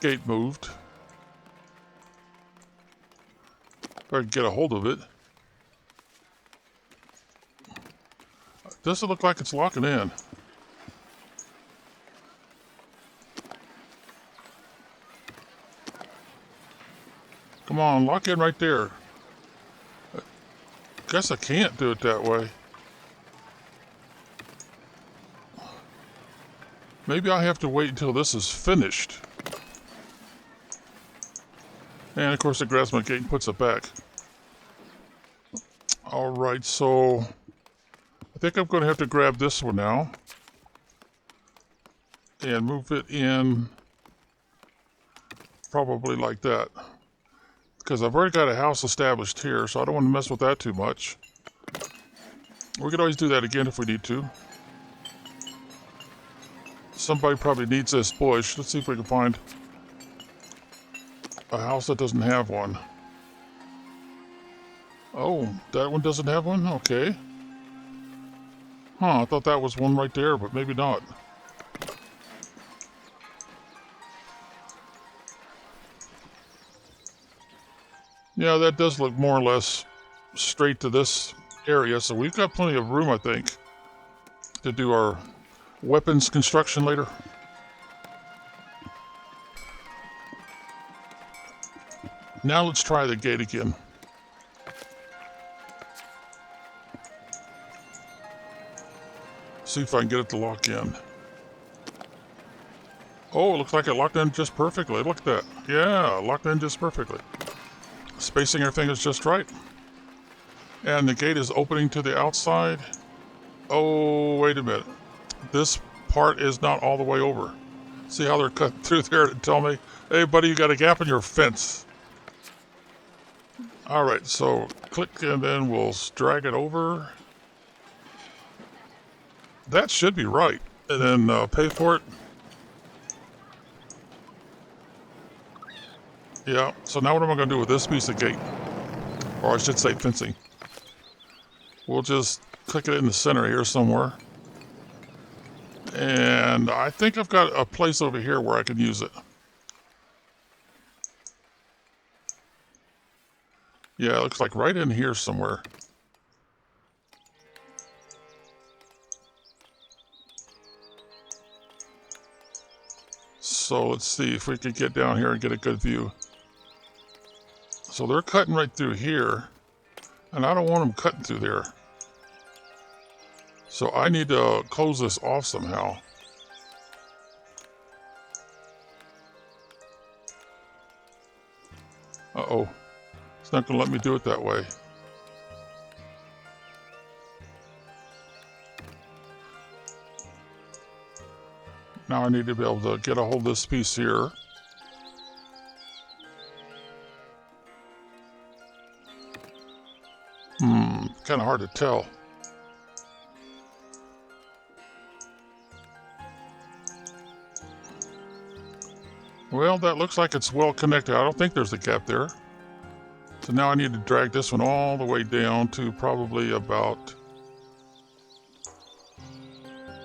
gate moved. If I can get a hold of it. Doesn't look like it's locking in. Come on, lock in right there. Guess I can't do it that way. Maybe I have to wait until this is finished. And of course it grabs my gate and puts it back. Alright, so I think I'm going to have to grab this one now. And move it in probably like that. Because I've already got a house established here, so I don't want to mess with that too much. We could always do that again if we need to. Somebody probably needs this bush. Let's see if we can find a house that doesn't have one. Oh, that one doesn't have one? Okay. Huh, I thought that was one right there, but maybe not. Yeah, that does look more or less straight to this area, so we've got plenty of room, I think, to do our weapons construction later. Now let's try the gate again. See if I can get it to lock in. Oh, it looks like it locked in just perfectly. Look at that. Yeah, locked in just perfectly. Spacing everything is just right. And the gate is opening to the outside. Oh, wait a minute. This part is not all the way over. See how they're cutting through there to tell me, hey buddy, you got a gap in your fence. Alright, so click and then we'll drag it over. That should be right. And then pay for it. Yeah, so now what am I going to do with this piece of gate? Or I should say fencing. We'll just click it in the center here somewhere. And I think I've got a place over here where I can use it. Yeah, it looks like right in here somewhere. So let's see if we could get down here and get a good view. So they're cutting right through here, and I don't want them cutting through there. So I need to close this off somehow. Uh-oh. It's not going to let me do it that way. Now I need to be able to get a hold of this piece here. Kind of hard to tell. Well, that looks like it's well connected. I don't think there's a gap there. So now I need to drag this one all the way down to probably about...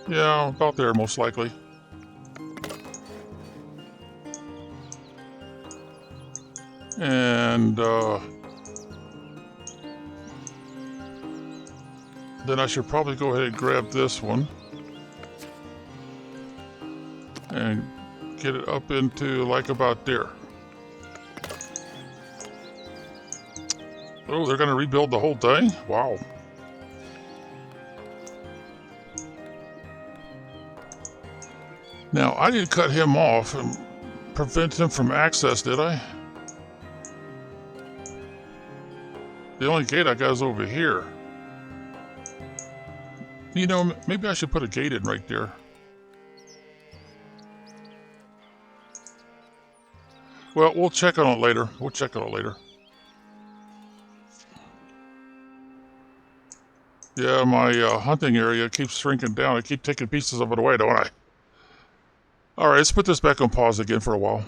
yeah, about there most likely. And then I should probably go ahead and grab this one and get it up into like about there. Oh, they're going to rebuild the whole thing? Wow. Now, I didn't cut him off. And prevent him from access, did I? The only gate I got is over here. You know, maybe I should put a gate in right there. Well, we'll check on it later. We'll check on it later. Yeah, my hunting area keeps shrinking down. I keep taking pieces of it away, don't I? Alright, let's put this back on pause again for a while.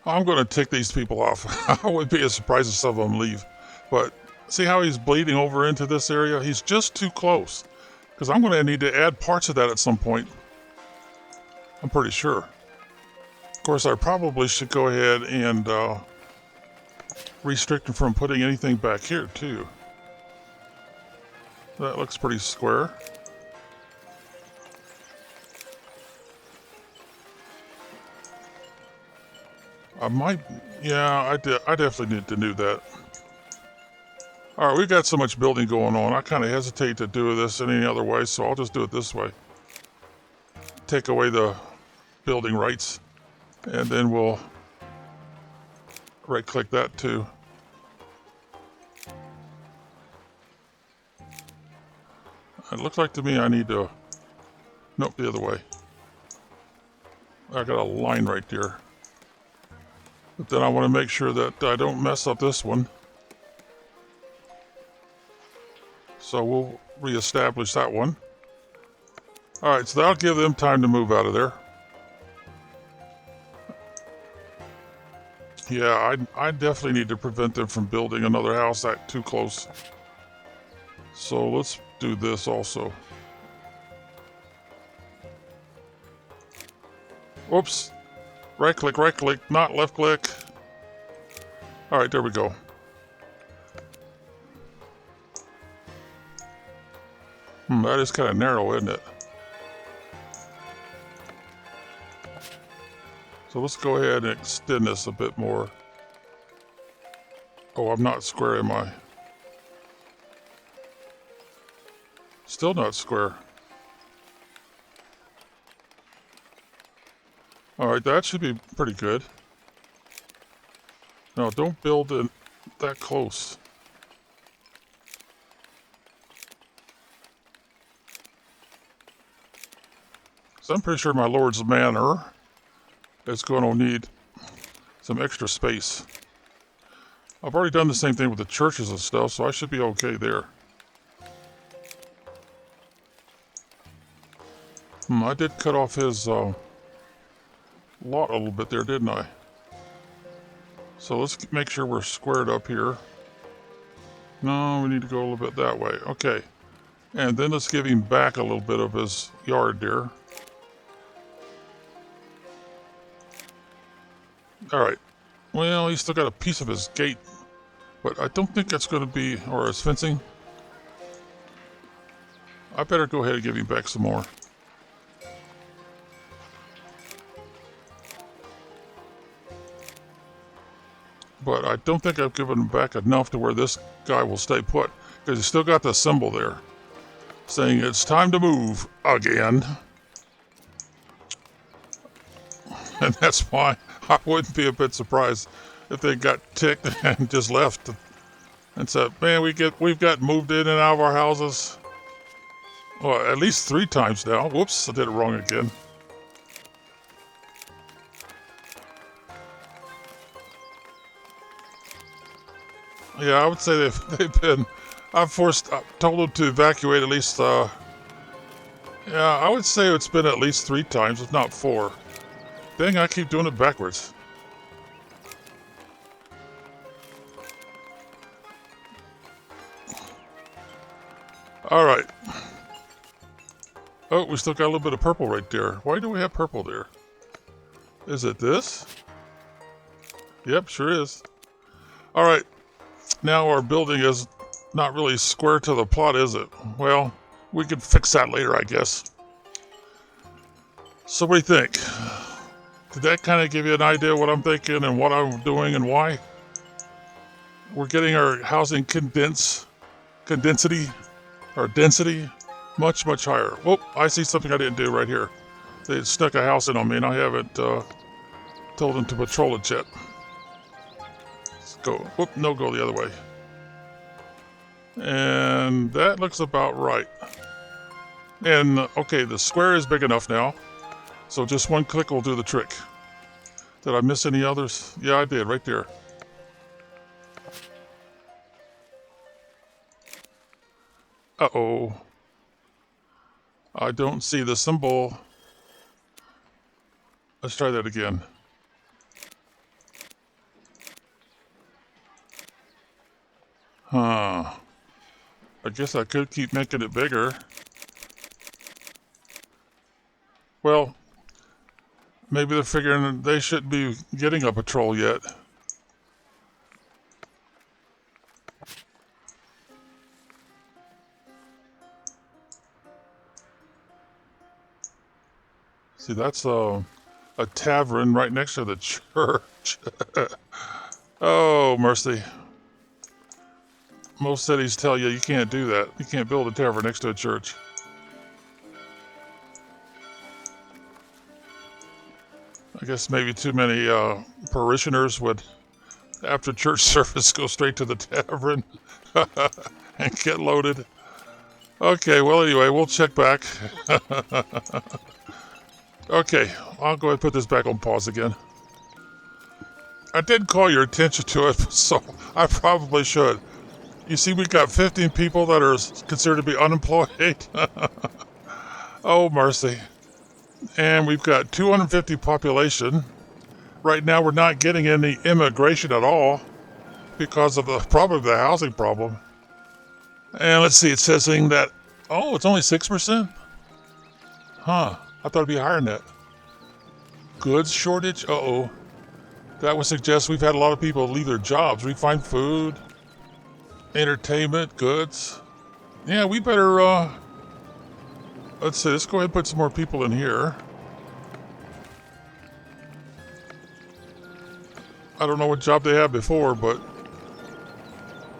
I'm going to tick these people off. I wouldn't be as surprised if some of them leave. But see how he's bleeding over into this area? He's just too close. Because I'm going to need to add parts of that at some point. I'm pretty sure. Of course, I probably should go ahead and restrict him from putting anything back here, too. That looks pretty square. I might, yeah, I definitely need to do that. All right, we've got so much building going on. I kind of hesitate to do this any other way, so I'll just do it this way. Take away the building rights, and then we'll right-click that too. It looks like to me I need to, nope, the other way. I got a line right there. But then I want to make sure that I don't mess up this one. So we'll reestablish that one. Alright, so that'll give them time to move out of there. Yeah, I definitely need to prevent them from building another house that too close. So let's do this also. Whoops. Right click, not left click. Alright, there we go. That is kind of narrow, isn't it? So let's go ahead and extend this a bit more. Oh, I'm not square, am I? Still not square. Alright, that should be pretty good. No, don't build it that close. So I'm pretty sure my Lord's Manor is going to need some extra space. I've already done the same thing with the churches and stuff, so I should be okay there. I did cut off his lot a little bit there, didn't I? So let's make sure we're squared up here. No, we need to go a little bit that way. Okay. And then let's give him back a little bit of his yard there. Alright. Well, he's still got a piece of his gate. But I don't think that's going to be... or his fencing. I better go ahead and give him back some more. But I don't think I've given him back enough to where this guy will stay put. Because he's still got the symbol there. Saying it's time to move again. And that's why I wouldn't be a bit surprised if they got ticked and just left. And said, man, we've got moved in and out of our houses. Well, at least 3 times now. Whoops, I did it wrong again. Yeah, I would say they've been... I've told them to evacuate at least, yeah, I would say it's been at least 3 times, if not 4. Dang, I keep doing it backwards. Alright. Oh, we still got a little bit of purple right there. Why do we have purple there? Is it this? Yep, sure is. Alright. Now our building is not really square to the plot, is it? Well, we can fix that later, I guess. So what do you think? Did that kind of give you an idea of what I'm thinking and what I'm doing and why? We're getting our housing density much, much higher. Whoop, I see something I didn't do right here. They stuck a house in on me, and I haven't told them to patrol it yet. Let's go. Whoop, no, go the other way. And that looks about right. And, okay, the square is big enough now, so just one click will do the trick. Did I miss any others? Yeah, I did, right there. Uh-oh. I don't see the symbol. Let's try that again. Huh. I guess I could keep making it bigger. Well, maybe they're figuring they shouldn't be getting a patrol yet. See, that's a tavern right next to the church. Oh, mercy. Most cities tell you you can't do that. You can't build a tavern next to a church. I guess maybe too many parishioners would, after church service, go straight to the tavern and get loaded. Okay, well, anyway, we'll check back. Okay, I'll go ahead and put this back on pause again. I did call your attention to it, so I probably should. You see, we've got 15 people that are considered to be unemployed. Oh, mercy. And we've got 250 population. Right now, we're not getting any immigration at all because of probably the housing problem. And let's see, it says that, oh, it's only 6%? Huh, I thought it'd be higher than that. Goods shortage? Uh-oh. That would suggest we've had a lot of people leave their jobs. We find food, entertainment, goods. Yeah, we better, let's see, let's go ahead and put some more people in here. I don't know what job they had before, but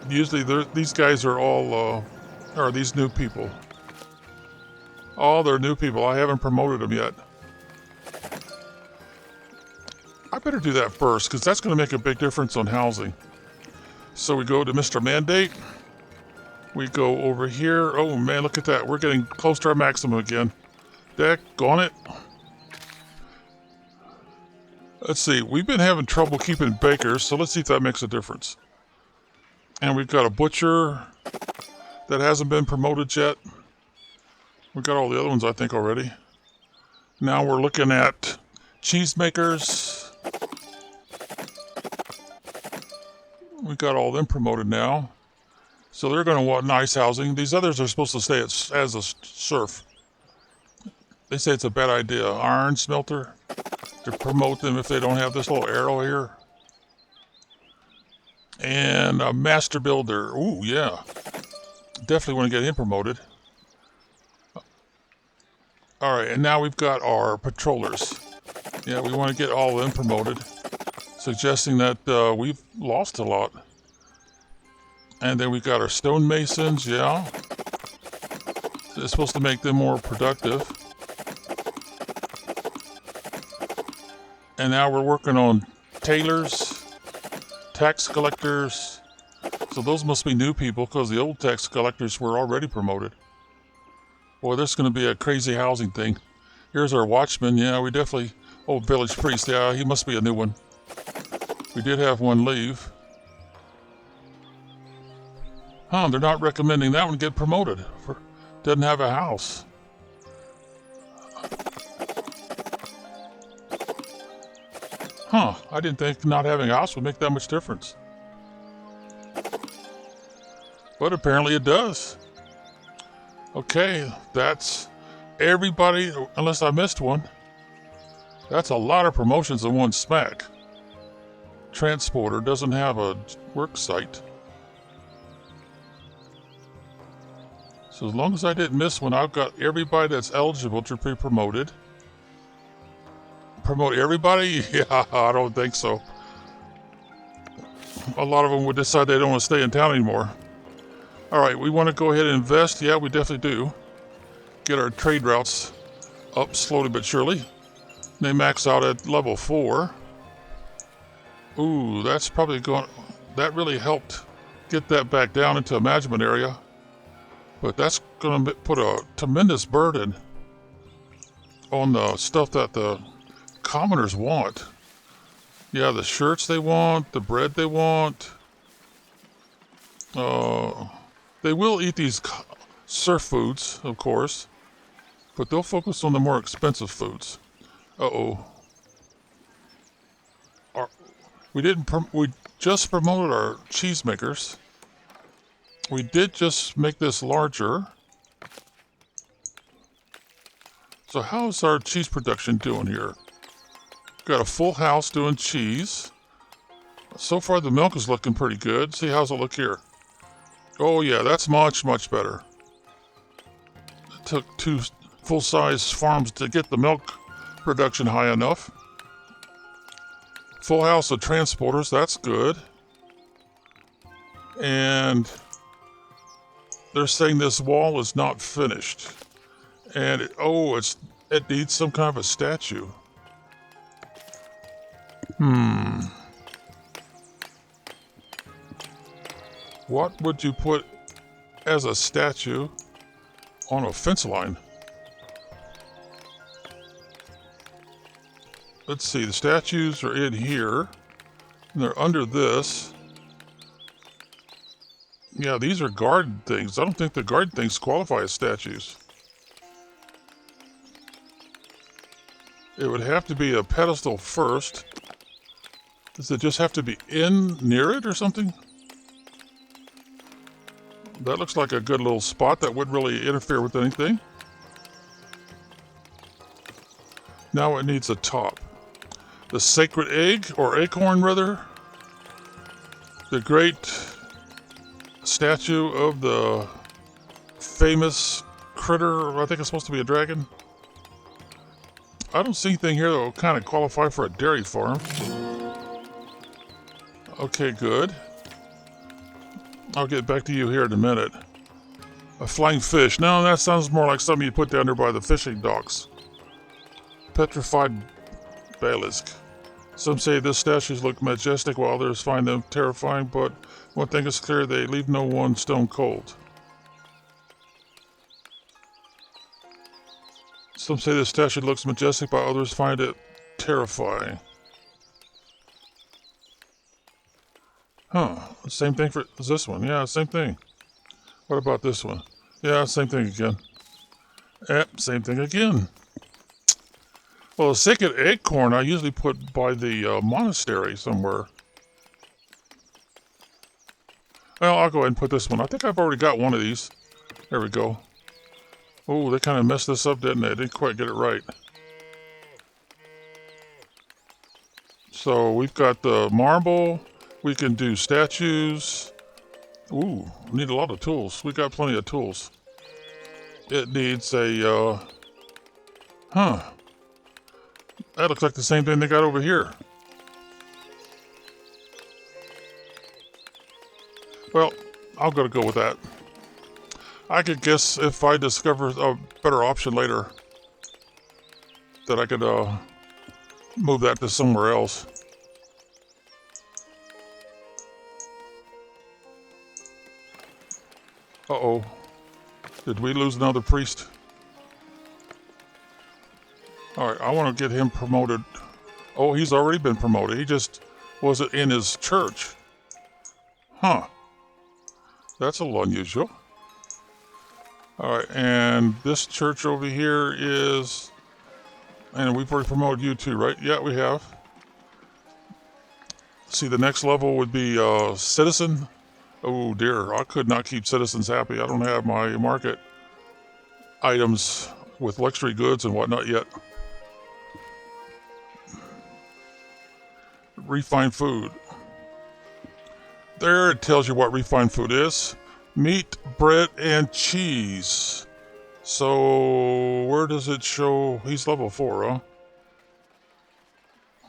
usually these guys are all, are these new people. Oh, they're new people. I haven't promoted them yet. I better do that first, because that's going to make a big difference on housing. So we go to Mr. Mandate. We go over here. Oh, man, look at that. We're getting close to our maximum again. Daggone it. Let's see. We've been having trouble keeping bakers, so let's see if that makes a difference. And we've got a butcher that hasn't been promoted yet. We've got all the other ones, I think, already. Now we're looking at cheesemakers. We got all them promoted now. So they're going to want nice housing. These others are supposed to stay as a serf. They say it's a bad idea. Iron smelter. To promote them if they don't have this little arrow here. And a master builder. Ooh, yeah. Definitely want to get him promoted. All right, and now we've got our patrollers. Yeah, we want to get all of them promoted. Suggesting that we've lost a lot. And then we've got our stonemasons, yeah. It's supposed to make them more productive. And now we're working on tailors, tax collectors. So those must be new people because the old tax collectors were already promoted. Boy, this is going to be a crazy housing thing. Here's our watchman. Yeah, we definitely... Oh, village priest. Yeah, he must be a new one. We did have one leave. Huh, they're not recommending that one get promoted. Doesn't have a house. Huh, I didn't think not having a house would make that much difference. But apparently it does. Okay, that's everybody, unless I missed one. That's a lot of promotions in one smack. Transporter doesn't have a work site. So as long as I didn't miss one, I've got everybody that's eligible to be promoted. Promote everybody? Yeah, I don't think so. A lot of them would decide they don't want to stay in town anymore. All right, we want to go ahead and invest. Yeah, we definitely do. Get our trade routes up slowly but surely. They max out at level 4. Ooh, that's probably going... That really helped get that back down into a management area. But that's going to put a tremendous burden on the stuff that the commoners want. Yeah, the shirts they want, the bread they want. They will eat these surf foods, of course, but they'll focus on the more expensive foods. Uh-oh. We just promoted our cheesemakers. We did just make this larger. So how's our cheese production doing here? Got a full house doing cheese. So far the milk is looking pretty good. See, how's it look here? Oh yeah, that's much, much better. It took 2 full-size farms to get the milk production high enough. Full house of transporters, that's good. And they're saying this wall is not finished. And it needs some kind of a statue. What would you put as a statue on a fence line? Let's see, the statues are in here, and they're under this. Yeah, these are garden things. I don't think the garden things qualify as statues. It would have to be a pedestal first. Does it just have to be near it or something? That looks like a good little spot that wouldn't really interfere with anything. Now it needs a top. The sacred egg, or acorn rather. The great statue of the famous critter, I think it's supposed to be a dragon. I don't see anything here that will kind of qualify for a dairy farm. Okay, good. I'll get back to you here in a minute. A flying fish. Now that sounds more like something you put down there by the fishing docks. Petrified basilisk. Some say this statues look majestic while others find them terrifying, but one thing is clear, they leave no one stone cold. Some say this statue looks majestic while others find it terrifying. Huh, same thing for this one. Yeah, same thing. What about this one? Yeah, same thing again. Yep, same thing again. Well, a sacred acorn I usually put by the monastery somewhere. Well, I'll go ahead and put this one. I think I've already got one of these. There we go. Oh, they kind of messed this up, didn't they? Didn't quite get it right. So we've got the marble. We can do statues. Ooh, we need a lot of tools. We got plenty of tools. It needs a, that looks like the same thing they got over here. Well, I'll gotta go with that. I could guess if I discover a better option later that I could move that to somewhere else. Uh-oh. Did we lose another priest? Alright, I want to get him promoted. Oh, he's already been promoted. He just wasn't in his church. Huh. That's a little unusual. Alright, and this church over here is... And we've already promoted you too, right? Yeah, we have. See, the next level would be citizen. Oh dear, I could not keep citizens happy. I don't have my market items with luxury goods and whatnot yet. Refined food. There it tells you what refined food is. Meat, bread, and cheese. So where does it show? He's level 4, huh?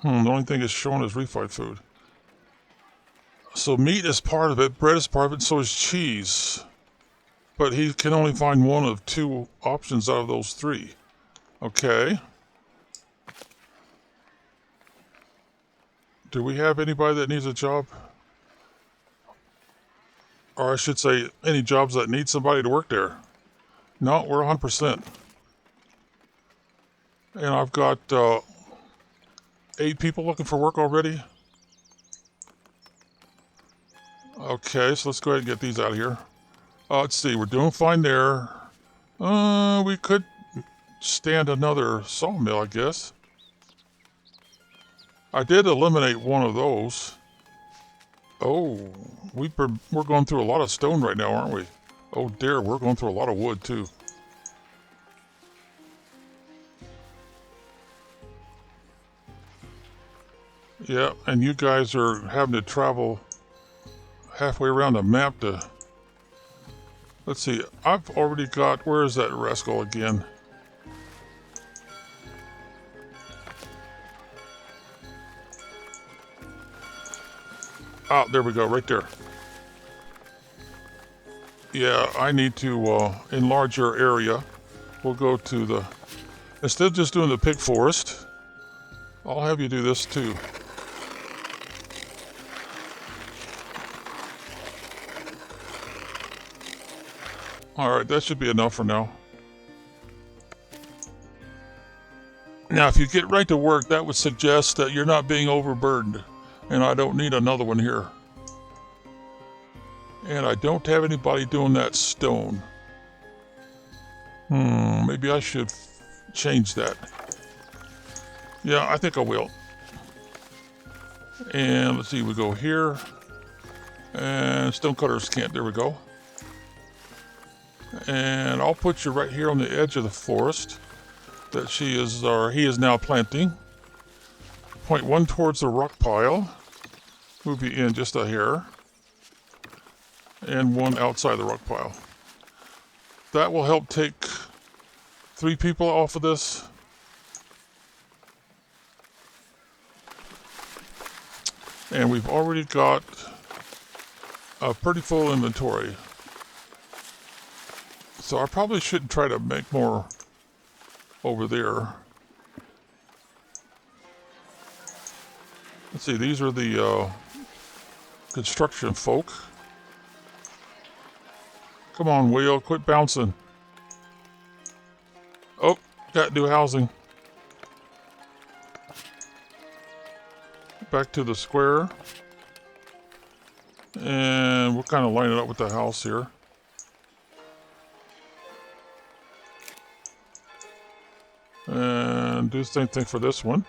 The only thing it's showing is refined food. So meat is part of it, bread is part of it, so is cheese. But he can only find one of 2 options out of those 3. Okay. Do we have anybody that needs a job? Or I should say, any jobs that need somebody to work there? No, we're 100%. And I've got 8 people looking for work already. Okay, so let's go ahead and get these out of here. Let's see, we're doing fine there. We could stand another sawmill, I guess. I did eliminate one of those. Oh, we're going through a lot of stone right now, aren't we? Oh dear, we're going through a lot of wood too. Yeah, and you guys are having to travel halfway around the map to... Let's see, I've already got... Where is that rascal again? Ah, there we go, right there. Yeah, I need to enlarge your area. We'll go to the... Instead of just doing the pig forest, I'll have you do this too. Alright, that should be enough for now. Now, if you get right to work, that would suggest that you're not being overburdened. And I don't need another one here. And I don't have anybody doing that stone. Maybe I should change that. Yeah, I think I will. And let's see, we go here. And stonecutters can't, there we go. And I'll put you right here on the edge of the forest that he is now planting. Point one towards the rock pile. Move you in just a hair. And one outside the rock pile. That will help take 3 people off of this. And we've already got a pretty full inventory. So I probably shouldn't try to make more over there. Let's see, these are the construction folk. Come on, wheel, quit bouncing. Oh, got new housing. Back to the square. And we'll kind of line it up with the house here. And do the same thing for this one.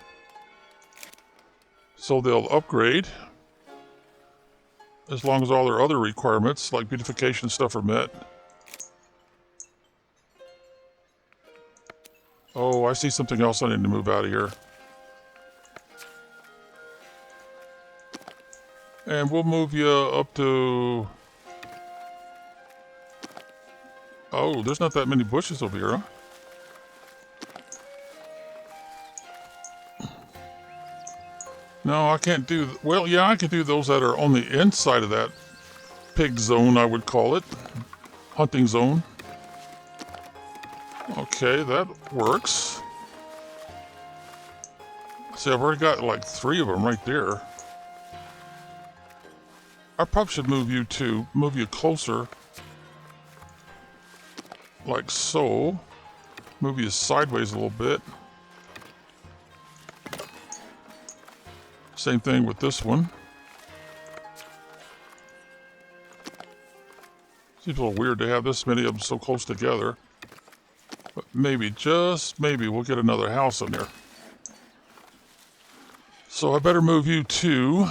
So they'll upgrade as long as all their other requirements like beautification stuff are met. Oh, I see something else I need to move out of here. And we'll move you up to... Oh, there's not that many bushes over here, huh? No, I can't do... Well, yeah, I can do those that are on the inside of that pig zone, I would call it. Hunting zone. Okay, that works. See, I've already got like 3 of them right there. I probably should move you to... Move you closer. Like so. Move you sideways a little bit. Same thing with this one. Seems a little weird to have this many of them so close together. But maybe, just maybe, we'll get another house in there. So I better move you to...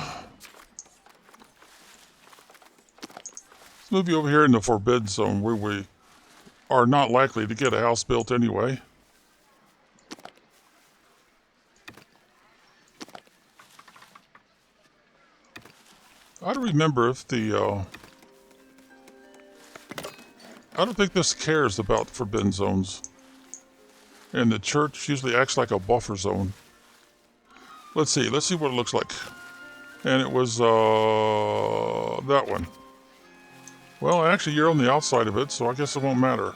Let's move you over here in the forbidden zone where we are not likely to get a house built anyway. I don't remember if the... I don't think this cares about forbidden zones. And the church usually acts like a buffer zone. Let's see what it looks like. And it was that one. Well, actually you're on the outside of it, so I guess it won't matter.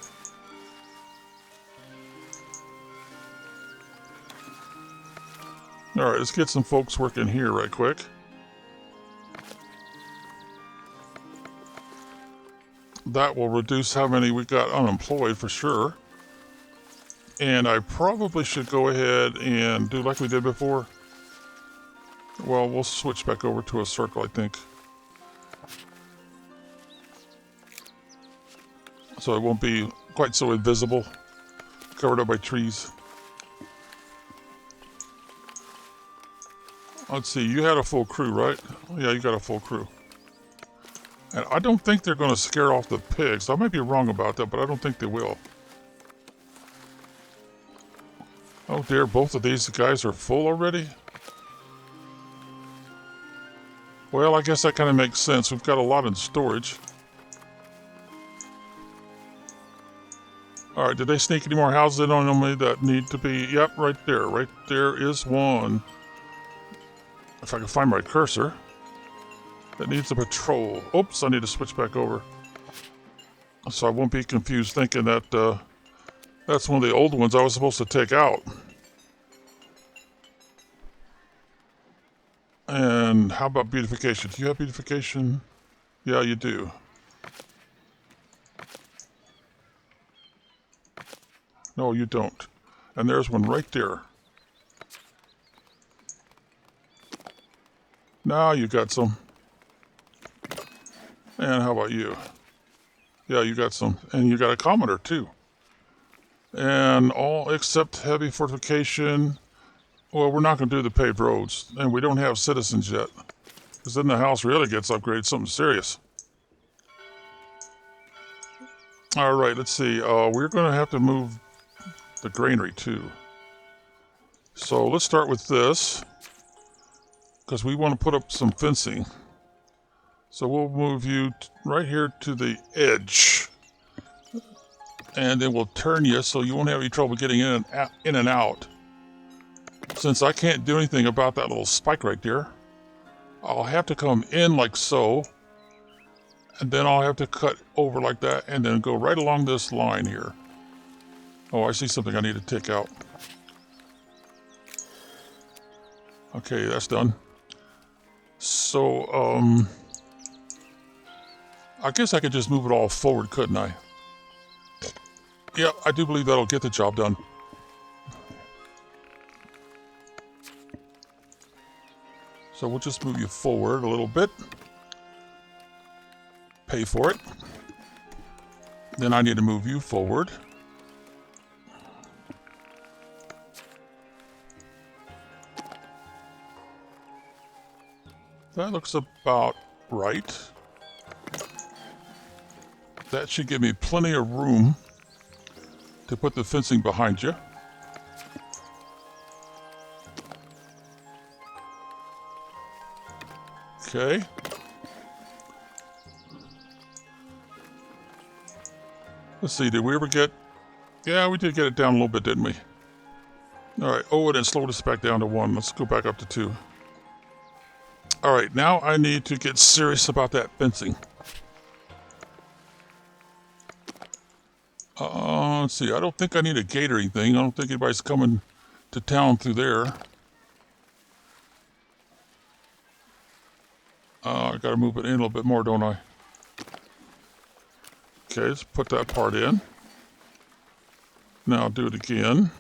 Alright, let's get some folks working here right quick. That will reduce how many we got unemployed for sure. And I probably should go ahead and do like we did before. Well, we'll switch back over to a circle, I think. So it won't be quite so invisible, covered up by trees. Let's see, you had a full crew, right? Yeah, you got a full crew. And I don't think they're going to scare off the pigs. I might be wrong about that, but I don't think they will. Oh dear, both of these guys are full already? Well, I guess that kind of makes sense. We've got a lot in storage. Alright, did they sneak any more houses in on me that need to be... Yep, right there. Right there is one. If I can find my cursor. That needs a patrol. Oops, I need to switch back over. So I won't be confused thinking that that's one of the old ones I was supposed to take out. And how about beautification? Do you have beautification? Yeah, you do. No, you don't. And there's one right there. Now you got some. And how about you? Yeah, you got some. And you got a commoner too. And all except heavy fortification. Well, we're not going to do the paved roads. And we don't have citizens yet. Because then the house really gets upgraded, something serious. Alright, let's see. We're going to have to move the granary too. So let's start with this. Because we want to put up some fencing. So we'll move you right here to the edge. And then we'll turn you so you won't have any trouble getting in and out. Since I can't do anything about that little spike right there, I'll have to come in like so. And then I'll have to cut over like that and then go right along this line here. Oh, I see something I need to take out. Okay, that's done. So, I guess I could just move it all forward, couldn't I? Yeah, I do believe that'll get the job done. So we'll just move you forward a little bit. Pay for it. Then I need to move you forward. That looks about right. That should give me plenty of room to put the fencing behind you. Okay. Let's see, did we ever get... Yeah, we did get it down a little bit, didn't we? Alright, oh, and it slowed us back down to 1. Let's go back up to 2. Alright, now I need to get serious about that fencing. Let's see, I don't think I need a gate or anything. I don't think anybody's coming to town through there. I gotta move it in a little bit more, don't I? Okay, let's put that part in. Now do it again.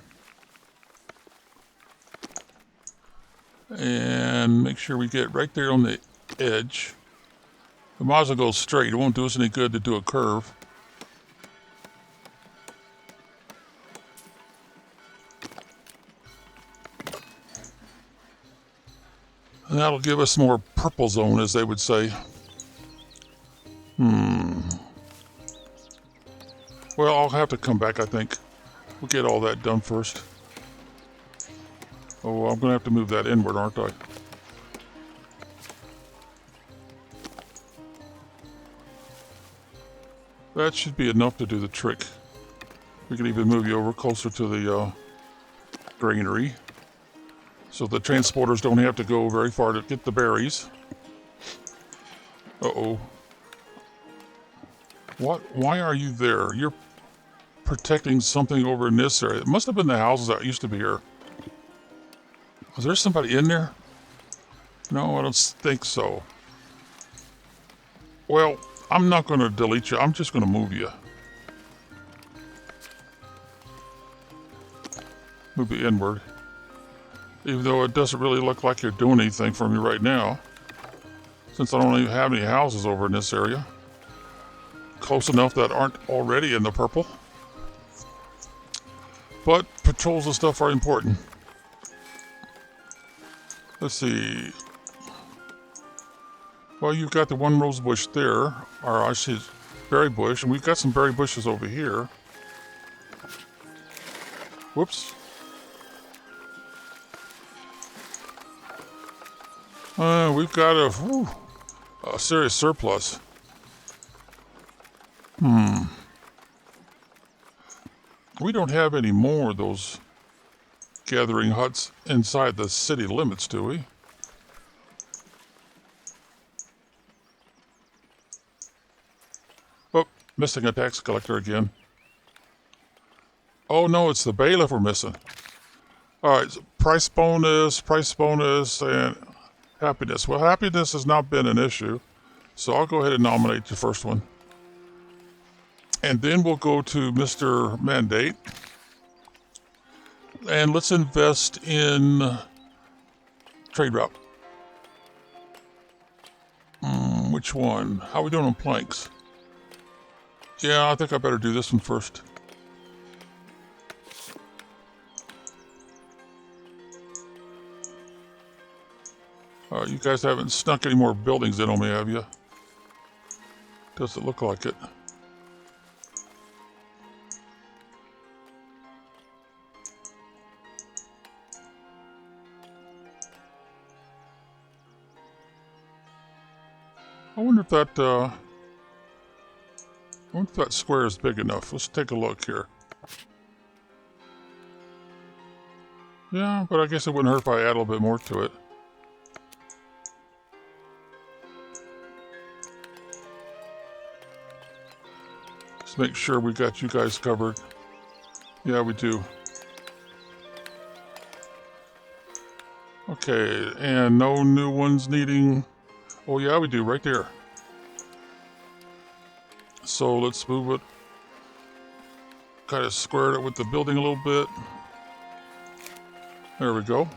And make sure we get right there on the edge. We might as well go straight. It won't do us any good to do a curve. And that'll give us more purple zone, as they would say. Well, I'll have to come back, I think. We'll get all that done first. Oh, I'm going to have to move that inward, aren't I? That should be enough to do the trick. We can even move you over closer to the granary. So the transporters don't have to go very far to get the berries. Uh-oh. What? Why are you there? You're protecting something over in this area. It must have been the houses that used to be here. Was there somebody in there? No, I don't think so. Well, I'm not going to delete you. I'm just going to move you. Move you inward. Even though it doesn't really look like you're doing anything for me right now. Since I don't even have any houses over in this area. Close enough that aren't already in the purple. But patrols and stuff are important. Let's see. Well, you've got the one rose bush there, or I see berry bush, and we've got some berry bushes over here. Whoops. We've got a serious surplus. We don't have any more of those gathering huts inside the city limits, do we? Oh, missing a tax collector again. Oh no, it's the bailiff we're missing. Alright, so price bonus, and happiness. Well, happiness has not been an issue, so I'll go ahead and nominate the first one. And then we'll go to Mr. Mandate. And let's invest in trade route. Which one? How are we doing on planks? Yeah, I think I better do this one first. You guys haven't snuck any more buildings in on me, have you? Doesn't look like it. I wonder if that square is big enough. Let's take a look here. Yeah, but I guess it wouldn't hurt if I add a little bit more to it. Let's make sure we got you guys covered. Yeah, we do. Okay, and no new ones needing... Oh yeah, we do, right there. So let's move it. Kind of squared it with the building a little bit. There we go.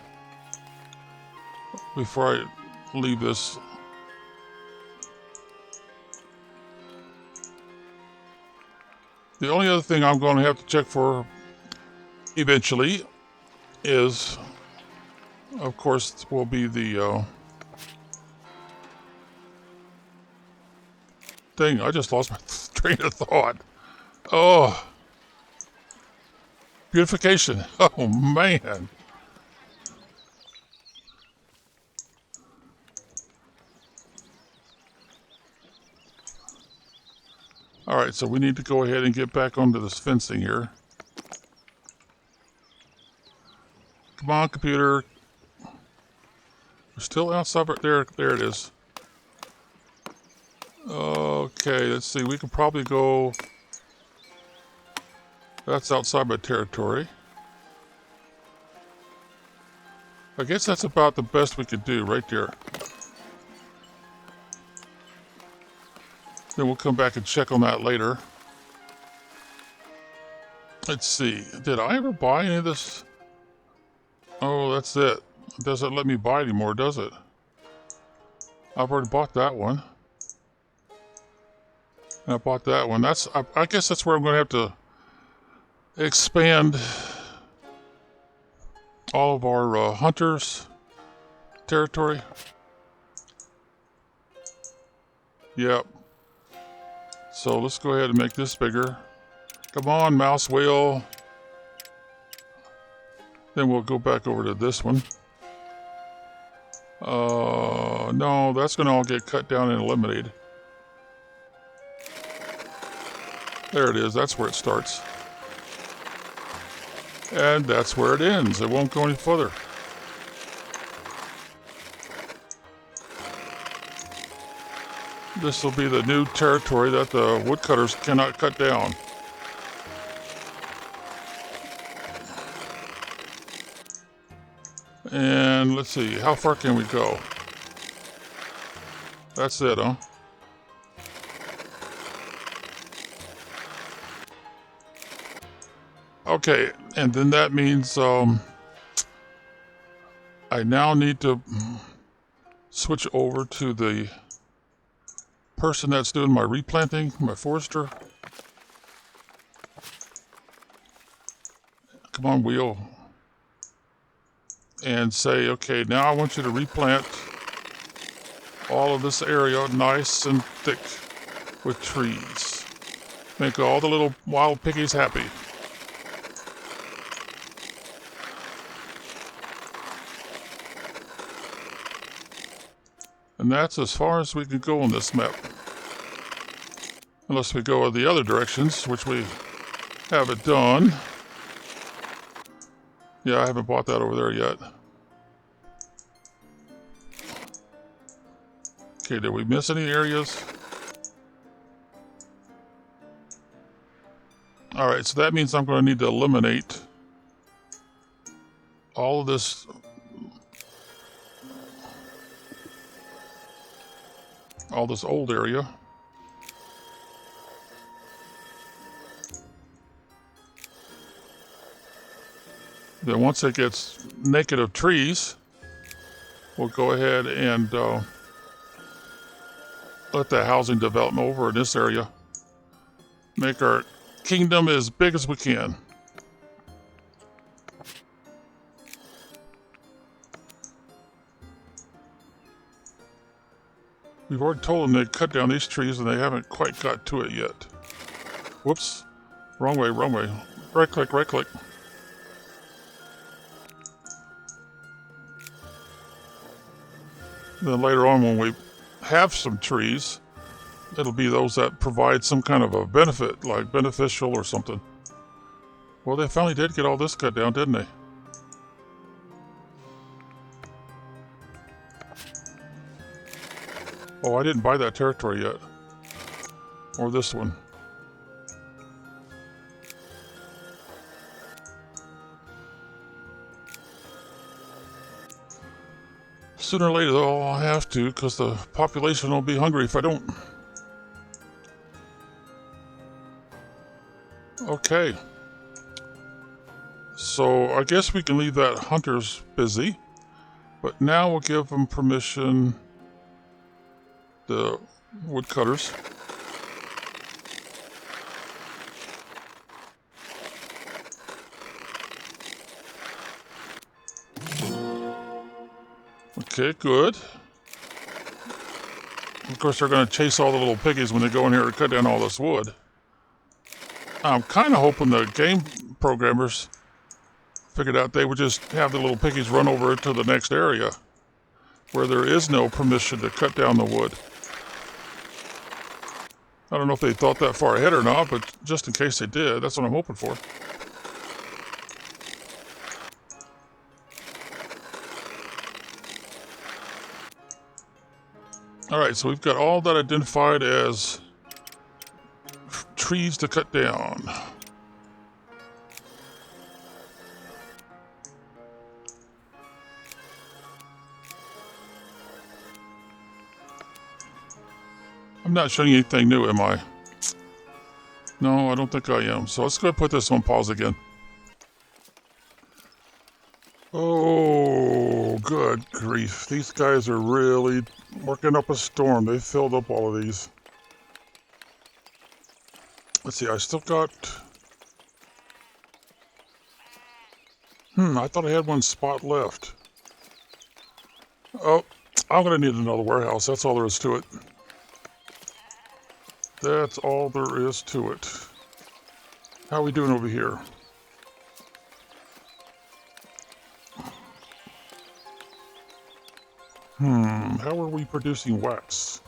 Before I leave this... The only other thing I'm going to have to check for eventually is, of course, will be the... Dang, I just lost my train of thought. Oh. Beautification. Oh, man. All right, so we need to go ahead and get back onto this fencing here. Come on, computer. We're still outside, but there it is. Okay, let's see. We could probably go... That's outside my territory. I guess that's about the best we could do right there. Then we'll come back and check on that later. Let's see. Did I ever buy any of this? Oh, that's it. It doesn't let me buy anymore, does it? I've already bought that one. And I bought that one. I guess that's where I'm going to have to expand all of our hunters' territory. Yep. So let's go ahead and make this bigger. Come on, mouse wheel. Then we'll go back over to this one. No, that's going to all get cut down and eliminated. There it is. That's where it starts. And that's where it ends. It won't go any further. This will be the new territory that the woodcutters cannot cut down. And let's see, how far can we go? That's it, huh? Okay, and then that means I now need to switch over to the person that's doing my replanting, my forester. Come on, wheel. And say, okay, now I want you to replant all of this area nice and thick with trees. Make all the little wild piggies happy. And that's as far as we can go on this map. Unless we go in the other directions, which we haven't done. Yeah, I haven't bought that over there yet. Okay, did we miss any areas? Alright, so that means I'm going to need to eliminate all of this old area. Then once it gets naked of trees, we'll go ahead and let the housing development over in this area. Make our kingdom as big as we can. We've already told them to cut down these trees and they haven't quite got to it yet. Whoops. Wrong way, wrong way. Right click, right click. Then later on when we have some trees, it'll be those that provide some kind of a benefit, like beneficial or something. Well, they finally did get all this cut down, didn't they? Oh, I didn't buy that territory yet. Or this one. Sooner or later, though, I'll have to, because the population will be hungry if I don't. Okay. So, I guess we can leave that hunters busy. But now we'll give them permission, the woodcutters. Okay, good. Of course, they're going to chase all the little piggies when they go in here to cut down all this wood. I'm kind of hoping the game programmers figured out they would just have the little piggies run over to the next area where there is no permission to cut down the wood. I don't know if they thought that far ahead or not, but just in case they did, that's what I'm hoping for. Alright, so we've got all that identified as trees to cut down. I'm not showing you anything new, am I? No, I don't think I am. So let's go ahead and put this on pause again. Oh, good grief. These guys are really working up a storm. They filled up all of these. Let's see, I still got... I thought I had one spot left. Oh, I'm going to need another warehouse. That's all there is to it. That's all there is to it. How are we doing over here? How are we producing wax?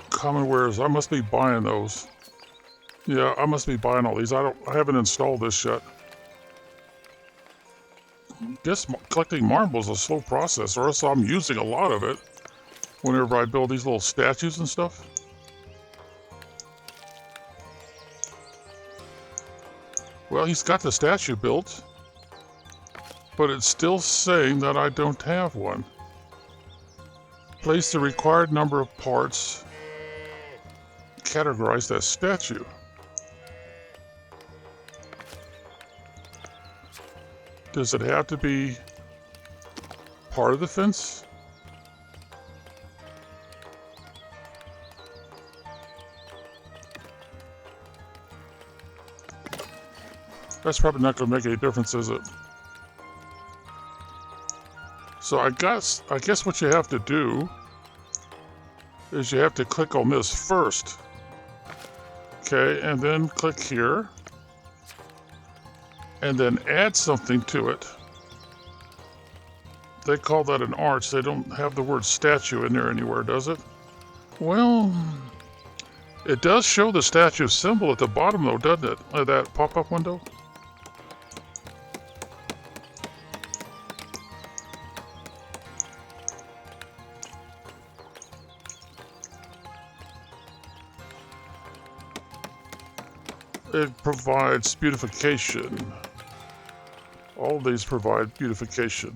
Common wares, I must be buying those. Yeah, I must be buying all these. I haven't installed this yet. Guess collecting marble is a slow process, or else I'm using a lot of it whenever I build these little statues and stuff. Well, he's got the statue built, but it's still saying that I don't have one. Place the required number of parts categorized as statue. Does it have to be part of the fence? That's probably not going to make any difference, is it? So I guess what you have to do is you have to click on this first. Okay, and then click here. And then add something to it. They call that an arch. They don't have the word statue in there anywhere, does it? Well, it does show the statue symbol at the bottom, though, doesn't it? Of that pop-up window. It provides beautification. All of these provide beautification.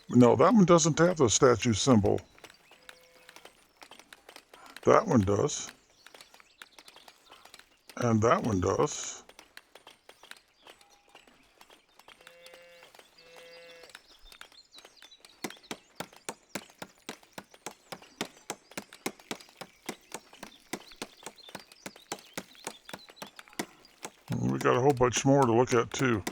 No, that one doesn't have the statue symbol. That one does. And that one does. We got a whole bunch more to look at too.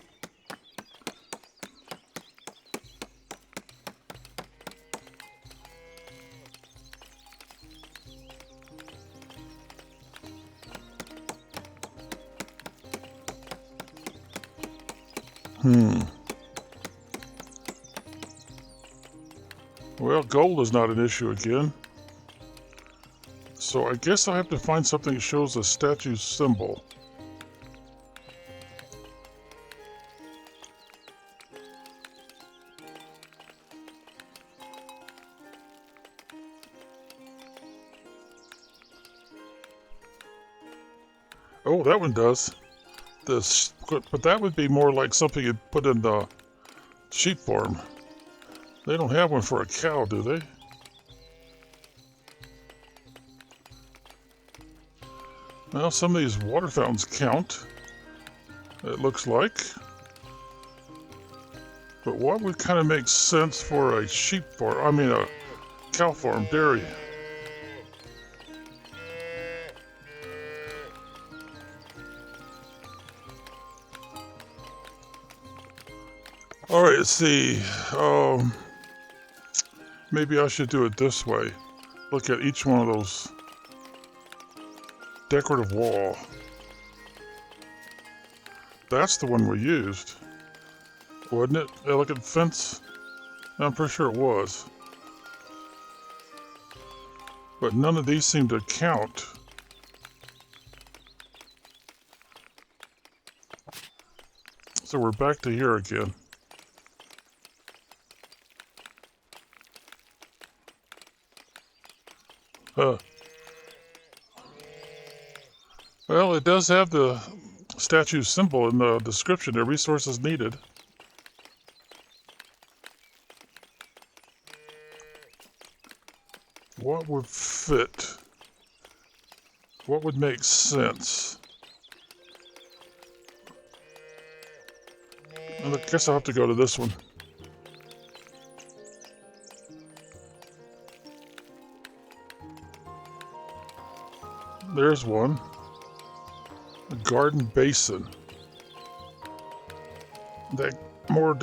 Well, gold is not an issue again. So I guess I have to find something that shows a statue symbol. Oh, that one does. This, but that would be more like something you'd put in the sheep farm. They don't have one for a cow, do they? Well, some of these water fountains count, it looks like. But what would kind of make sense for a sheep farm? I mean, a cow farm, dairy. All right, let's see. Maybe I should do it this way. Look at each one of those. Decorative wall. That's the one we used, wasn't it? Elegant fence? I'm pretty sure it was. But none of these seem to count. So we're back to here again. Well, it does have the statue symbol in the description. The resources needed. What would fit? What would make sense? I guess I'll have to go to this one. There's one. A garden basin. That more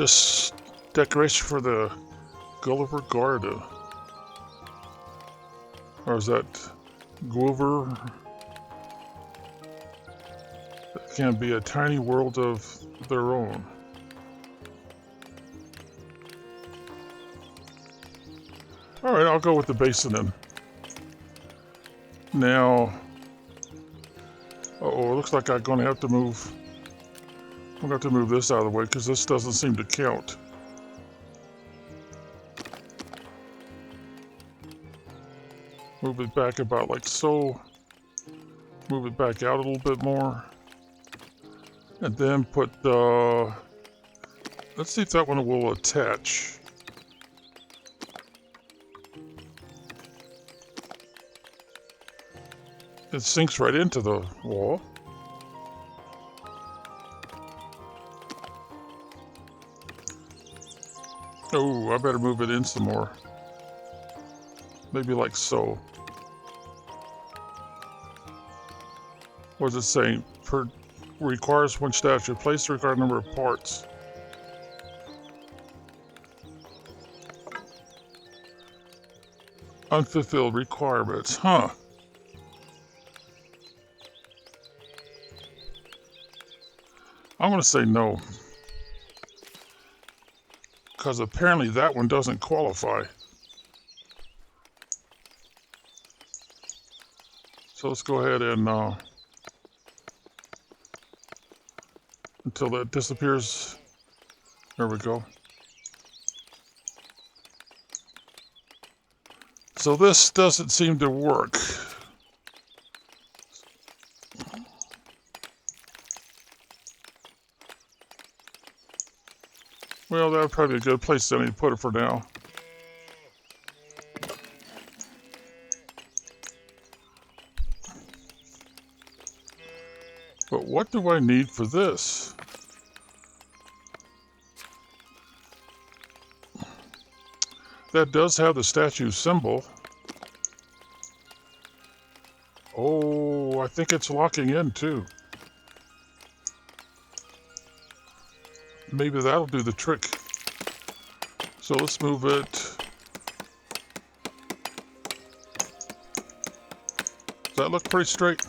decoration for the Gulliver Garden. Or is that Gulliver? That can be a tiny world of their own. Alright, I'll go with the basin then. Now, uh-oh, it looks like I'm going to have to move. I'm going to have to move this out of the way because this doesn't seem to count. Move it back about like so. Move it back out a little bit more. And then put, let's see if that one will attach. It sinks right into the wall. Oh, I better move it in some more. Maybe like so. What is it saying? Requires one statue. Place the required number of parts. Unfulfilled requirements. Huh. I'm going to say no. Because apparently that one doesn't qualify. So let's go ahead and until that disappears. There we go. So this doesn't seem to work. Well, that would probably be a good place to put it for now. But what do I need for this? That does have the statue symbol. Oh, I think it's locking in too. Maybe that'll do the trick. So let's move it. Does that look pretty straight?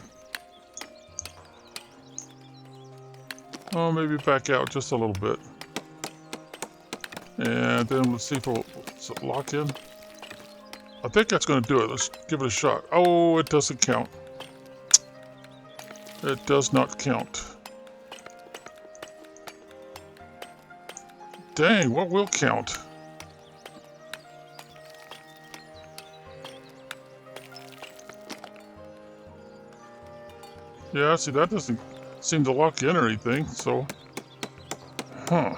Oh, maybe back out just a little bit. And then let's see if it'll lock in. I think that's going to do it. Let's give it a shot. Oh, it doesn't count. It does not count. Dang, what will count? Yeah, see, that doesn't seem to lock in or anything, so... Huh.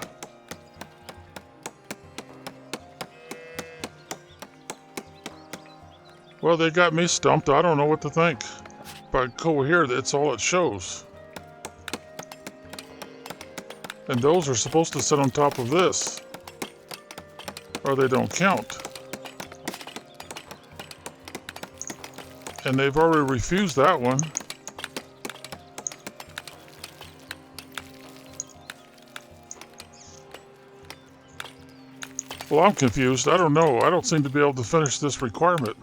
Well, they got me stumped. I don't know what to think. If I go here, that's all it shows. And those are supposed to sit on top of this. Or they don't count. And they've already refused that one. Well, I'm confused. I don't know. I don't seem to be able to finish this requirement.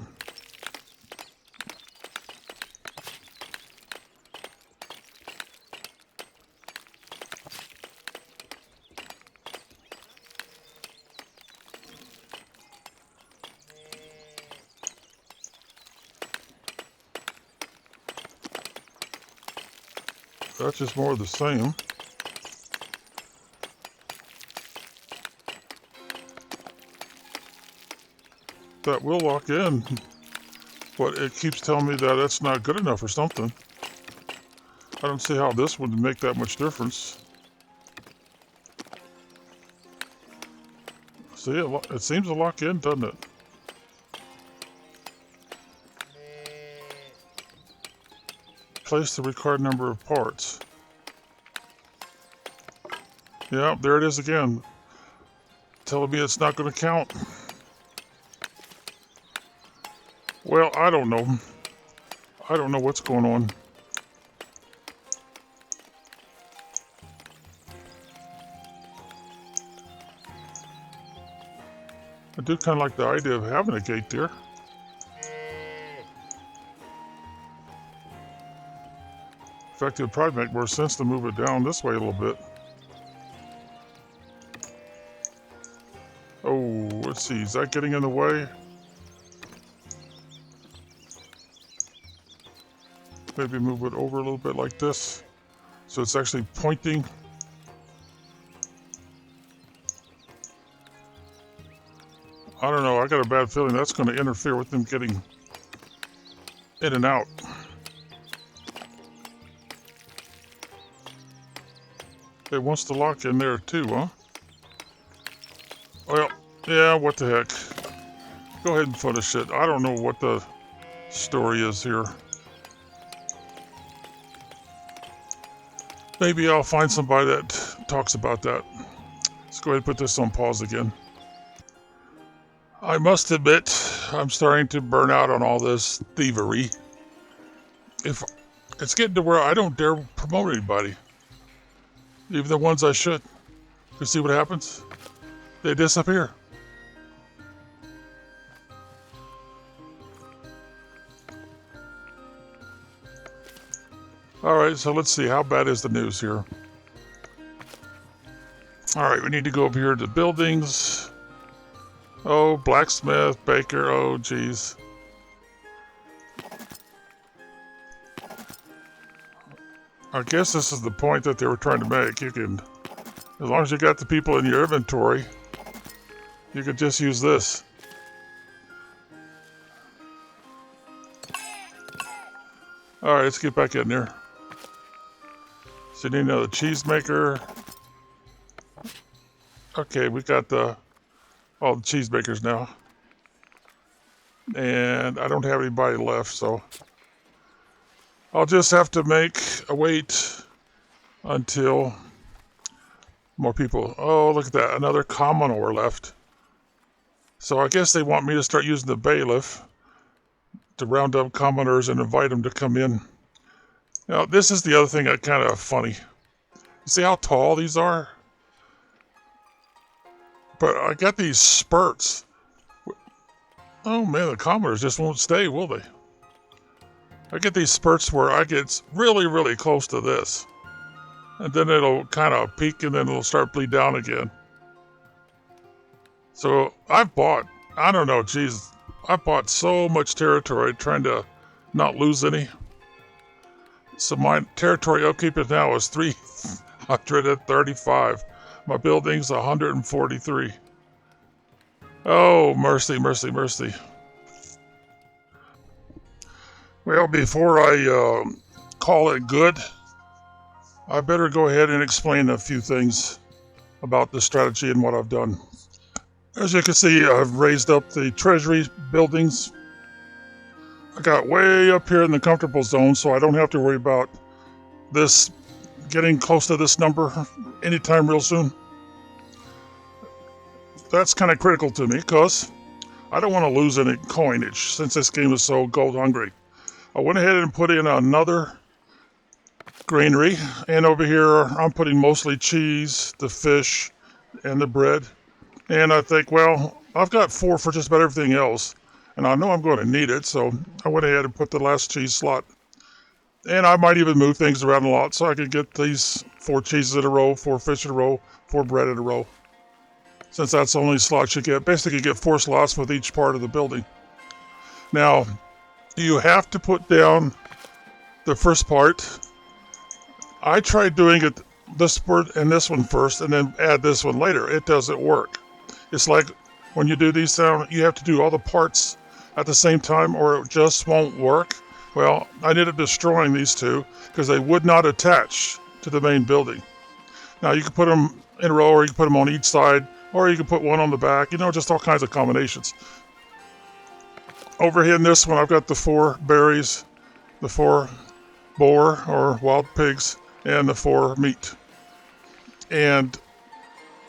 That's just more of the same. That will lock in, but it keeps telling me that that's not good enough or something. I don't see how this would make that much difference. See, it seems to lock in, doesn't it? Place the required number of parts. Yeah, there it is again. Telling me it's not going to count. Well, I don't know. I don't know what's going on. I do kind of like the idea of having a gate there. In fact, it would probably make more sense to move it down this way a little bit. Oh, let's see. Is that getting in the way? Maybe move it over a little bit like this. So it's actually pointing. I don't know. I got a bad feeling that's going to interfere with them getting in and out. It wants to lock in there too, huh? Well, yeah, what the heck. Go ahead and finish it. I don't know what the story is here. Maybe I'll find somebody that talks about that. Let's go ahead and put this on pause again. I must admit, I'm starting to burn out on all this thievery. If it's getting to where I don't dare promote anybody, even the ones I should. You see what happens? They disappear. Alright, so let's see. How bad is the news here? Alright, we need to go up here to buildings. Oh, blacksmith, baker, oh geez. I guess this is the point that they were trying to make. You can, as long as you got the people in your inventory, you could just use this. Alright, let's get back in there. So you need another cheese maker. Okay, we got all the cheese makers now. And I don't have anybody left, so I'll just have to wait until more people. Oh, look at that. Another commoner left. So I guess they want me to start using the bailiff to round up commoners and invite them to come in. Now, this is the other thing that's kind of funny. You see how tall these are? But I got these spurts. Oh man, the commoners just won't stay, will they? I get these spurts where I get really, really close to this. And then it'll kind of peak and then it'll start bleed down again. So I've bought, I don't know, geez, I bought so much territory trying to not lose any. So my territory upkeep now is 335. My building's 143. Oh, mercy, mercy, mercy. Well, before I call it good, I better go ahead and explain a few things about the strategy and what I've done. As you can see, I've raised up the treasury buildings. I got way up here in the comfortable zone, so I don't have to worry about this getting close to this number anytime real soon. That's kind of critical to me because I don't want to lose any coinage since this game is so gold hungry. I went ahead and put in another granary, and over here I'm putting mostly cheese, the fish, and the bread. And I think, well, I've got 4 for just about everything else, and I know I'm going to need it, so I went ahead and put the last cheese slot. And I might even move things around a lot so I could get these 4 cheeses in a row, 4 fish in a row, 4 bread in a row. Since that's the only slots you get. Basically, you get 4 slots with each part of the building. Now, you have to put down the first part. I tried doing it this part and this one first and then add this one later. It doesn't work. It's like when you do these down, you have to do all the parts at the same time or it just won't work. Well, I ended up destroying these 2 because they would not attach to the main building. Now, you can put them in a row or you can put them on each side or you can put one on the back, just all kinds of combinations. Over here in this one, I've got the 4 berries, the 4 boar or wild pigs, and the 4 meat. And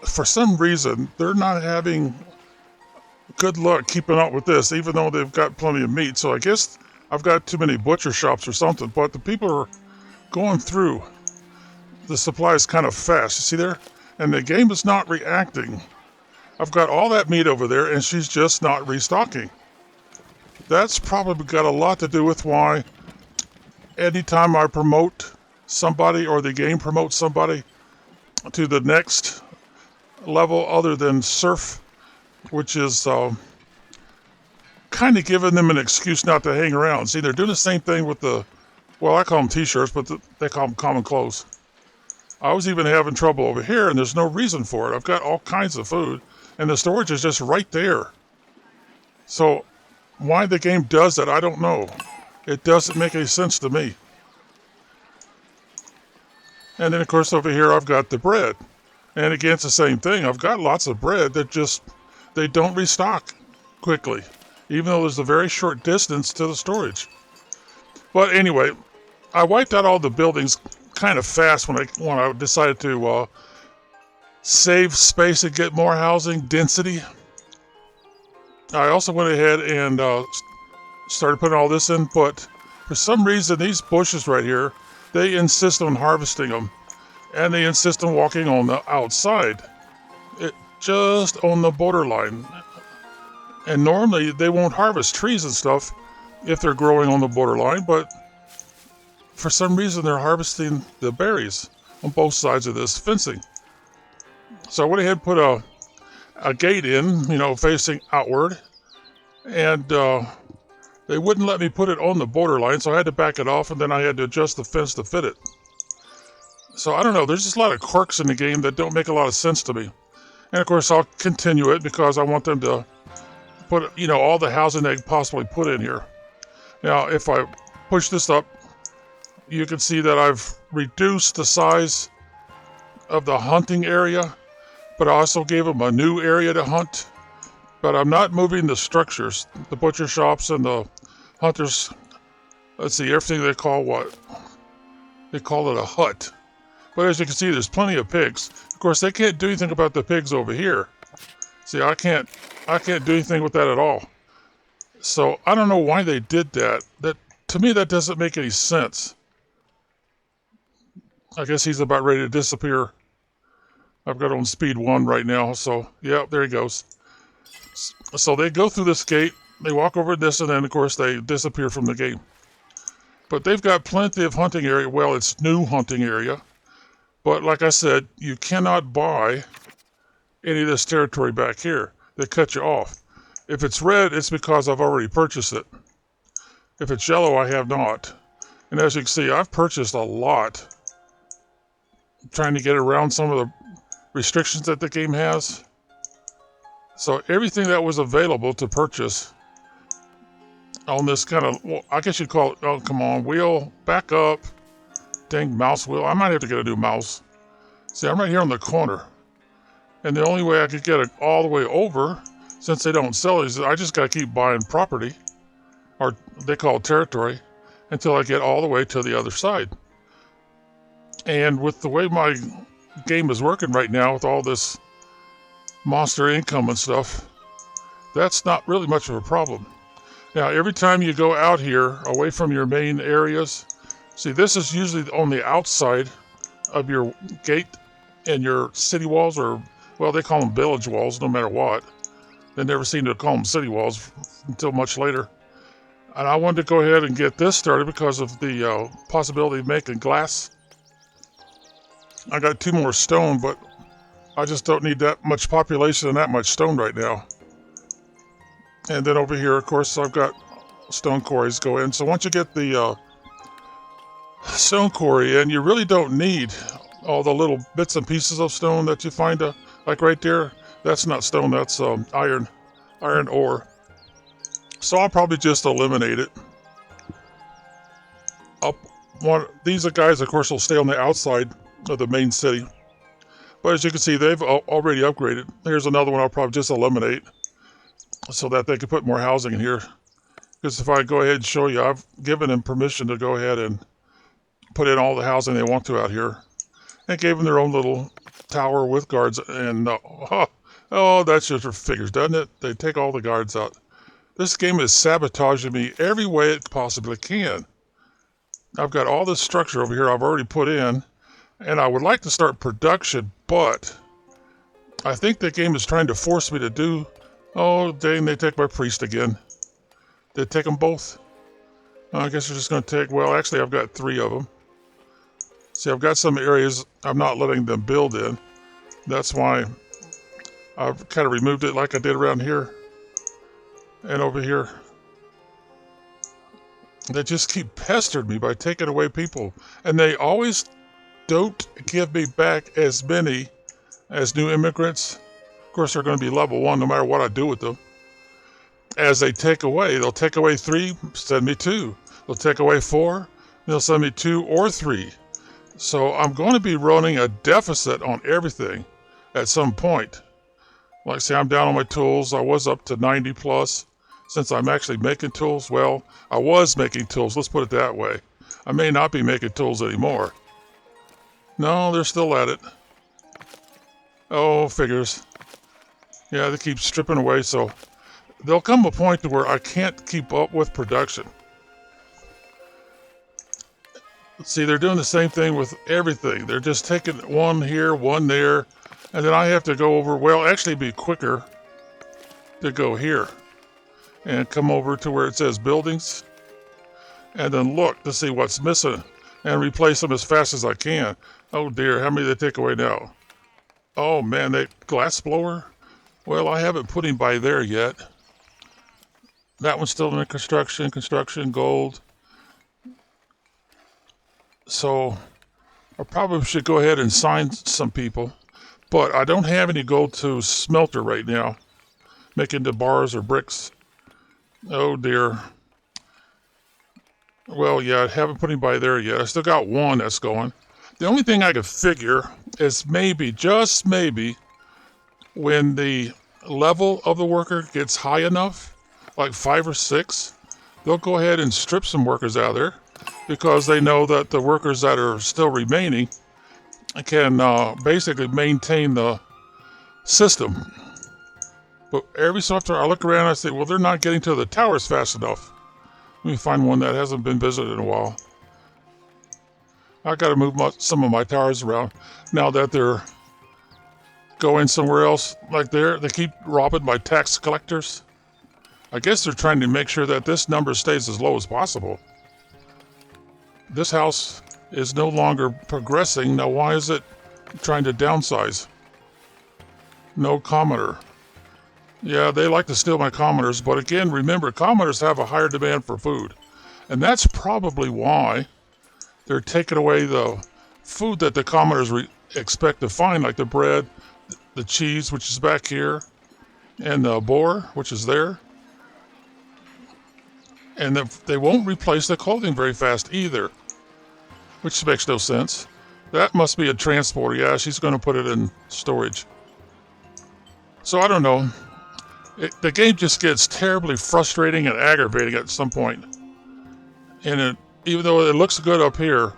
for some reason, they're not having good luck keeping up with this, even though they've got plenty of meat. So I guess I've got too many butcher shops or something, but the people are going through the supplies kind of fast. You see there? And the game is not reacting. I've got all that meat over there, and she's just not restocking. That's probably got a lot to do with why anytime I promote somebody or the game promotes somebody to the next level other than surf, which is kind of giving them an excuse not to hang around. See, they're doing the same thing with I call them t-shirts, but they call them common clothes. I was even having trouble over here, and there's no reason for it. I've got all kinds of food, and the storage is just right there. So why the game does that, I don't know. It doesn't make any sense to me. And then, of course, over here I've got the bread. And again, it's the same thing. I've got lots of bread that just, they don't restock quickly, even though there's a very short distance to the storage. But anyway, I wiped out all the buildings kind of fast when I decided to save space and get more housing density. I also went ahead and started putting all this in, but for some reason these bushes right here, they insist on harvesting them, and they insist on walking on the outside, just on the borderline. And normally they won't harvest trees and stuff if they're growing on the borderline, but for some reason they're harvesting the berries on both sides of this fencing. So I went ahead and put a gate in, facing outward, and they wouldn't let me put it on the borderline, so I had to back it off, and then I had to adjust the fence to fit it. So I don't know, there's just a lot of quirks in the game that don't make a lot of sense to me. And of course I'll continue it because I want them to put, all the housing they can possibly put in here. Now, if I push this up, you can see that I've reduced the size of the hunting area, but I also gave them a new area to hunt. But I'm not moving the structures, the butcher shops and the hunters. Let's see, everything they call what? They call it a hut. But as you can see, there's plenty of pigs. Of course, they can't do anything about the pigs over here. See, I can't do anything with that at all. So I don't know why they did that. To me, that doesn't make any sense. I guess he's about ready to disappear. I've got on speed 1 right now, so yeah, there he goes. So they go through this gate, they walk over this, and then of course they disappear from the game. But they've got plenty of hunting area. Well, it's new hunting area. But like I said, you cannot buy any of this territory back here. They cut you off. If it's red, it's because I've already purchased it. If it's yellow, I have not. And as you can see, I've purchased a lot. I'm trying to get around some of the restrictions that the game has. So everything that was available to purchase on this kind of, well, I guess you'd call it, oh, come on, wheel, back up, dang mouse wheel. I might have to get a new mouse. See, I'm right here on the corner. And the only way I could get it all the way over, since they don't sell it, is I just got to keep buying property, or they call it territory, until I get all the way to the other side. And with the way my game is working right now, with all this monster income and stuff, that's not really much of a problem. Now, every time you go out here, away from your main areas, see, this is usually on the outside of your gate and your city walls, or, well, they call them village walls, no matter what. They never seem to call them city walls until much later. And I wanted to go ahead and get this started because of the possibility of making glass. I got 2 more stone, but I just don't need that much population and that much stone right now. And then over here, of course, I've got stone quarries go in. So once you get the stone quarry in, you really don't need all the little bits and pieces of stone that you find, like right there. That's not stone, that's iron ore. So I'll probably just eliminate it. These guys, of course, will stay on the outside of the main city. But as you can see, they've already upgraded. Here's another one I'll probably just eliminate so that they can put more housing in here. Because if I go ahead and show you, I've given them permission to go ahead and put in all the housing they want to out here. And gave them their own little tower with guards. And oh, that's just for figures, doesn't it? They take all the guards out. This game is sabotaging me every way it possibly can. I've got all this structure over here I've already put in. And I would like to start production, but I think the game is trying to force me to do... Oh, dang, they take my priest again. They take them both? I guess they're just going to take... Well, actually, I've got 3 of them. See, I've got some areas I'm not letting them build in. That's why I've kind of removed it like I did around here. And over here. They just keep pestering me by taking away people. And they always don't give me back as many as new immigrants. Of course, they're going to be level 1 no matter what I do with them. As they take away, they'll take away 3, send me 2. They'll take away 4, they'll send me 2 or 3. So I'm going to be running a deficit on everything at some point. Like I say, I'm down on my tools. I was up to 90 plus. Since I'm actually making tools, well, I was making tools, let's put it that way. I may not be making tools anymore. No, they're still at it. Oh, figures. Yeah, they keep stripping away, so there'll come a point to where I can't keep up with production. See, they're doing the same thing with everything. They're just taking one here, one there, and then I have to go over, well, actually it'd be quicker to go here and come over to where it says buildings and then look to see what's missing and replace them as fast as I can. Oh dear, how many did they take away now? Oh man, that glass blower? Well, I haven't put him by there yet. That one's still in construction, gold. So I probably should go ahead and sign some people, but I don't have any gold to smelter right now, making the bars or bricks. Oh dear. Well, yeah, I haven't put anybody there yet. I still got one that's going. The only thing I could figure is maybe, just maybe, when the level of the worker gets high enough, like 5 or 6, they'll go ahead and strip some workers out of there because they know that the workers that are still remaining can basically maintain the system. But every so often I look around and I say, well, they're not getting to the towers fast enough. Let me find one that hasn't been visited in a while. I got to move some of my towers around now that they're going somewhere else. Like they keep robbing my tax collectors. I guess they're trying to make sure that this number stays as low as possible. This house is no longer progressing. Now, why is it trying to downsize? No commoner. Yeah, they like to steal my commoners, but again, remember, commoners have a higher demand for food. And that's probably why they're taking away the food that the commoners expect to find, like the bread, the cheese, which is back here, and the boar, which is there. And they won't replace the clothing very fast either, which makes no sense. That must be a transporter. Yeah, she's going to put it in storage. So I don't know. The game just gets terribly frustrating and aggravating at some point. And even though it looks good up here,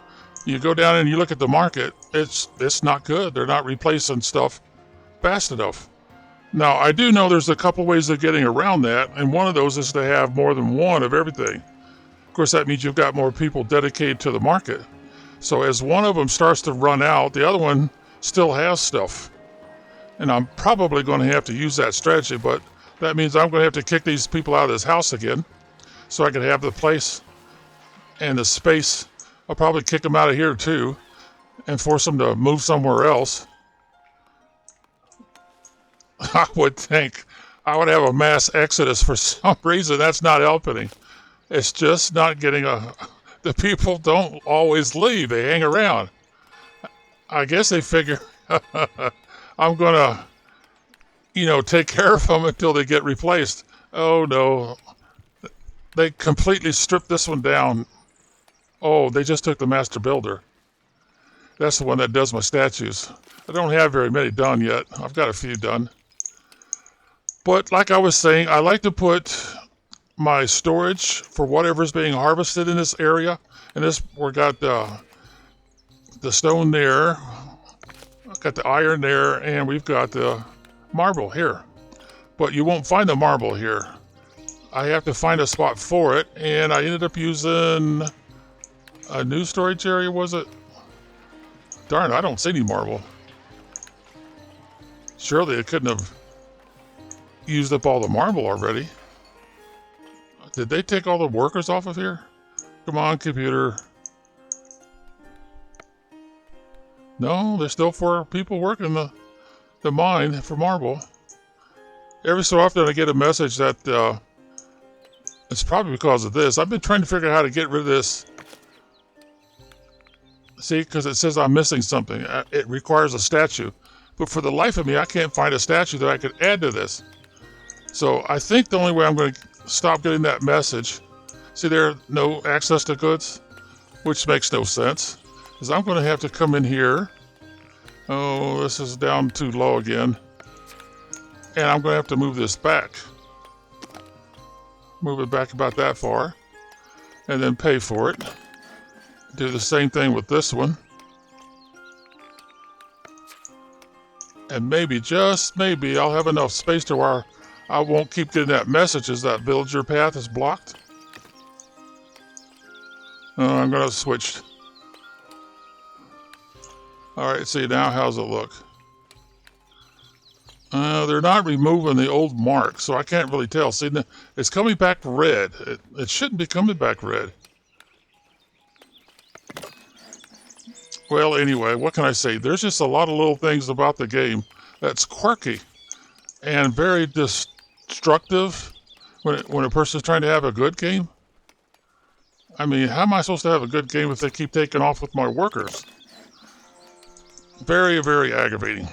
you go down and you look at the market, it's not good. They're not replacing stuff fast enough. Now, I do know there's a couple ways of getting around that, and one of those is to have more than one of everything. Of course, that means you've got more people dedicated to the market. So as one of them starts to run out, the other one still has stuff. And I'm probably going to have to use that strategy, but that means I'm going to have to kick these people out of this house again so I can have the place and the space. I'll probably kick them out of here too and force them to move somewhere else. I would think I would have a mass exodus. For some reason, that's not helping. It's just not getting the people don't always leave. They hang around. I guess they figure I'm going to take care of them until they get replaced. Oh no. They completely stripped this one down. Oh, they just took the master builder. That's the one that does my statues. I don't have very many done yet. I've got a few done. But like I was saying, I like to put my storage for whatever's being harvested in this area. And we got the stone there. I've got the iron there, and we've got the marble here. But you won't find the marble here. I have to find a spot for it, and I ended up using a new storage area, was it? Darn, I don't see any marble. Surely it couldn't have used up all the marble already. Did they take all the workers off of here? Come on, computer. No, there's still 4 people working the mine for marble. Every so often I get a message that it's probably because of this. I've been trying to figure out how to get rid of this. See, because it says I'm missing something. It requires a statue. But for the life of me, I can't find a statue that I could add to this. So I think the only way I'm going to stop getting that message, see there, no access to goods, which makes no sense. is I'm going to have to come in here. Oh, this is down too low again. And I'm going to have to move this back. Move it back about that far. And then pay for it. Do the same thing with this one. And maybe, just maybe, I'll have enough space to where I won't keep getting that message as that villager path is blocked. I'm going to switch. Alright, see now, how's it look? They're not removing the old mark, so I can't really tell. See, it's coming back red. It shouldn't be coming back red. Well, anyway, what can I say? There's just a lot of little things about the game that's quirky and very destructive when a person's trying to have a good game. I mean, how am I supposed to have a good game if they keep taking off with my workers? Very, very aggravating.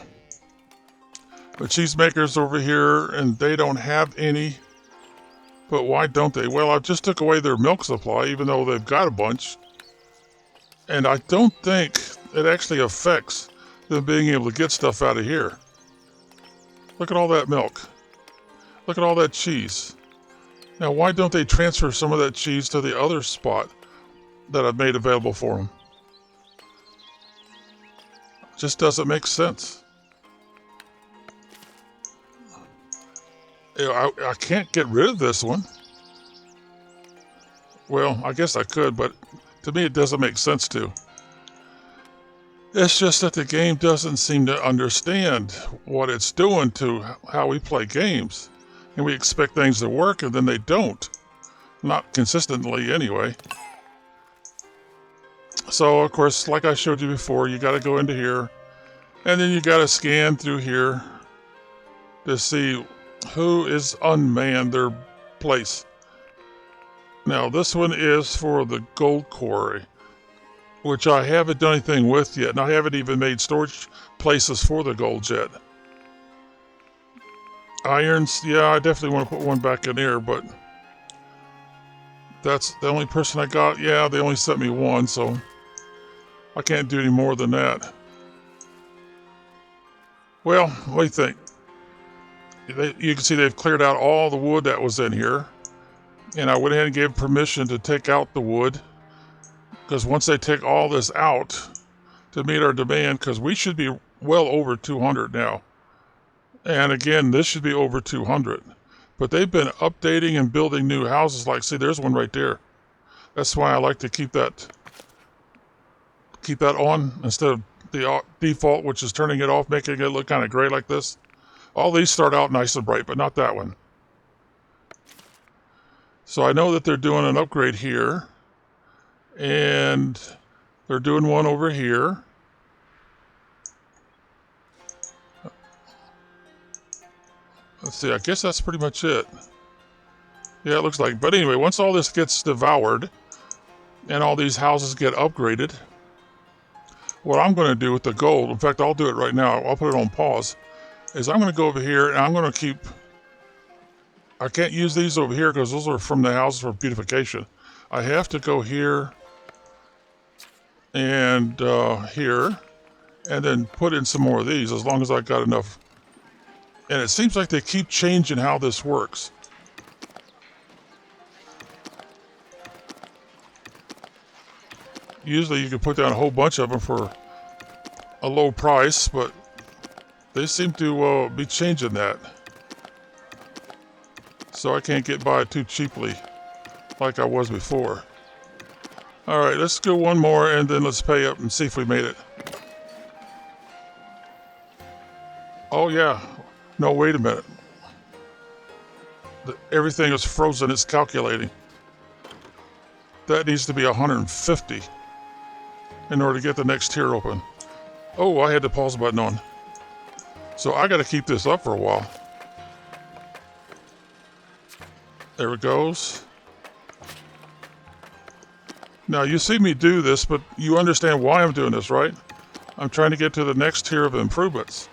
The cheesemakers over here, and they don't have any. But why don't they? Well, I just took away their milk supply, even though they've got a bunch. And I don't think it actually affects them being able to get stuff out of here. Look at all that milk. Look at all that cheese. Now, why don't they transfer some of that cheese to the other spot that I've made available for them? Just doesn't make sense. I can't get rid of this one. Well, I guess I could, but to me it doesn't make sense to. It's just that the game doesn't seem to understand what it's doing to how we play games. And we expect things to work, and then they don't. Not consistently, anyway. So, of course, like I showed you before, you got to go into here, and then you got to scan through here to see who is unmanned their place. Now, this one is for the gold quarry, which I haven't done anything with yet, and I haven't even made storage places for the gold yet. Irons, yeah, I definitely want to put one back in there, but that's the only person I got. Yeah, they only sent me one, so I can't do any more than that. Well, what do you think? You can see they've cleared out all the wood that was in here. And I went ahead and gave permission to take out the wood. Because once they take all this out to meet our demand, because we should be well over 200 now. And again, this should be over 200. But they've been updating and building new houses. Like, see, there's one right there. That's why I like to keep that on instead of the default, which is turning it off, making it look kind of gray like this. All these start out nice and bright, but not that one. So I know that they're doing an upgrade here. And they're doing one over here. Let's see, I guess that's pretty much it. Yeah, it looks like. But anyway, once all this gets devoured and all these houses get upgraded, what I'm going to do with the gold, in fact, I'll do it right now. I'll put it on pause. Is I'm going to go over here and I'm going to keep... I can't use these over here because those are from the houses for beautification. I have to go here and here and then put in some more of these as long as I got enough. And it seems like they keep changing how this works. Usually you can put down a whole bunch of them for a low price, but they seem to be changing that. So I can't get by too cheaply like I was before. Alright, let's go one more and then let's pay up and see if we made it. Oh yeah. No, wait a minute. Everything is frozen. It's calculating. That needs to be 150 in order to get the next tier open. Oh, I had the pause button on. So I got to keep this up for a while. There it goes. Now you see me do this, but you understand why I'm doing this, right? I'm trying to get to the next tier of improvements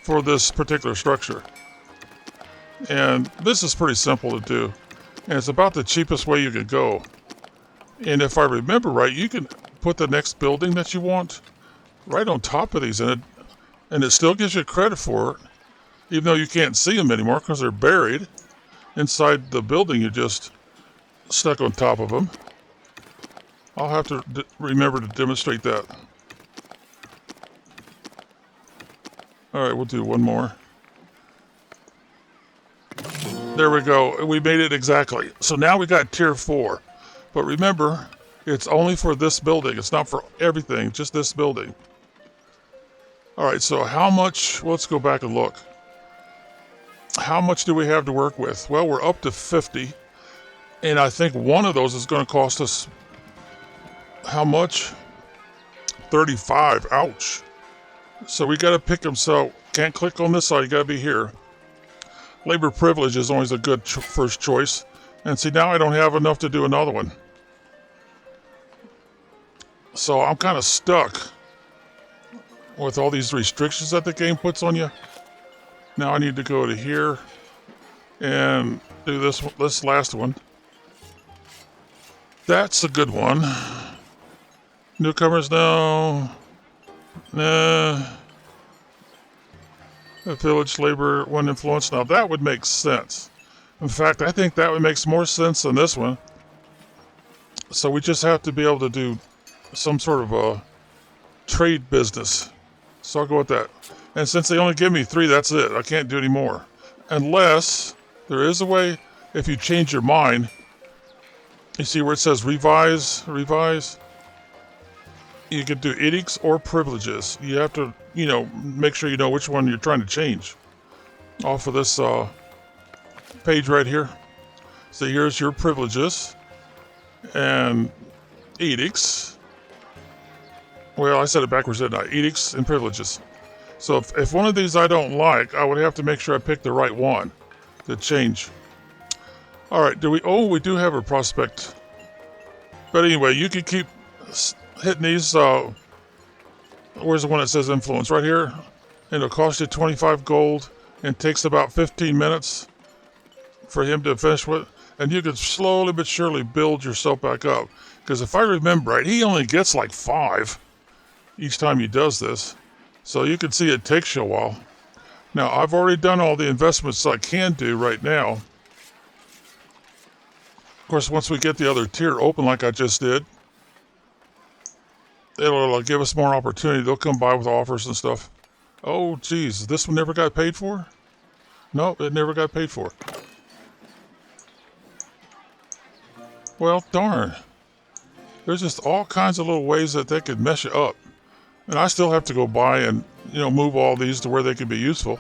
for this particular structure. And this is pretty simple to do. And it's about the cheapest way you could go. And if I remember right, you can put the next building that you want right on top of these, and it still gives you credit for it, even though you can't see them anymore because they're buried inside the building you just stuck on top of them. I'll have to remember to demonstrate that. All right, we'll do one more. There we go. We made it exactly. So now we got tier 4. But remember, it's only for this building. It's not for everything, just this building. All right, so how much? Let's go back and look. How much do we have to work with? Well, we're up to 50. And I think one of those is going to cost us, how much? 35. Ouch. So we got to pick them. So can't click on this side. You got to be here. Labor privilege is always a good first choice. And see, now I don't have enough to do another one. So I'm kind of stuck with all these restrictions that the game puts on you. Now I need to go to here and do this last one. That's a good one. Newcomers, no. Nah. The village labor when influenced. Now that would make sense. In fact, I think that would make more sense than this one. So we just have to be able to do some sort of a trade business. So I'll go with that. And since they only give me 3, that's it. I can't do any more. Unless there is a way, if you change your mind, you see where it says revise? You can do edicts or privileges. You have to, make sure you know which one you're trying to change. Off of this page right here. So here's your privileges and edicts. Well, I said it backwards, didn't I? Edicts and privileges. So if one of these I don't like, I would have to make sure I pick the right one to change. All right, we do have a prospect. But anyway, you can keep hitting these. Where's the one that says influence? Right here. And it'll cost you 25 gold and takes about 15 minutes for him to finish with. And you can slowly but surely build yourself back up. Because if I remember right, he only gets like 5 each time he does this. So you can see it takes you a while. Now, I've already done all the investments I can do right now. Of course, once we get the other tier open like I just did, it'll give us more opportunity. They'll come by with offers and stuff. Oh, geez. This one never got paid for? No, it never got paid for. Well, darn. There's just all kinds of little ways that they could mess you up. And I still have to go by and, move all these to where they can be useful.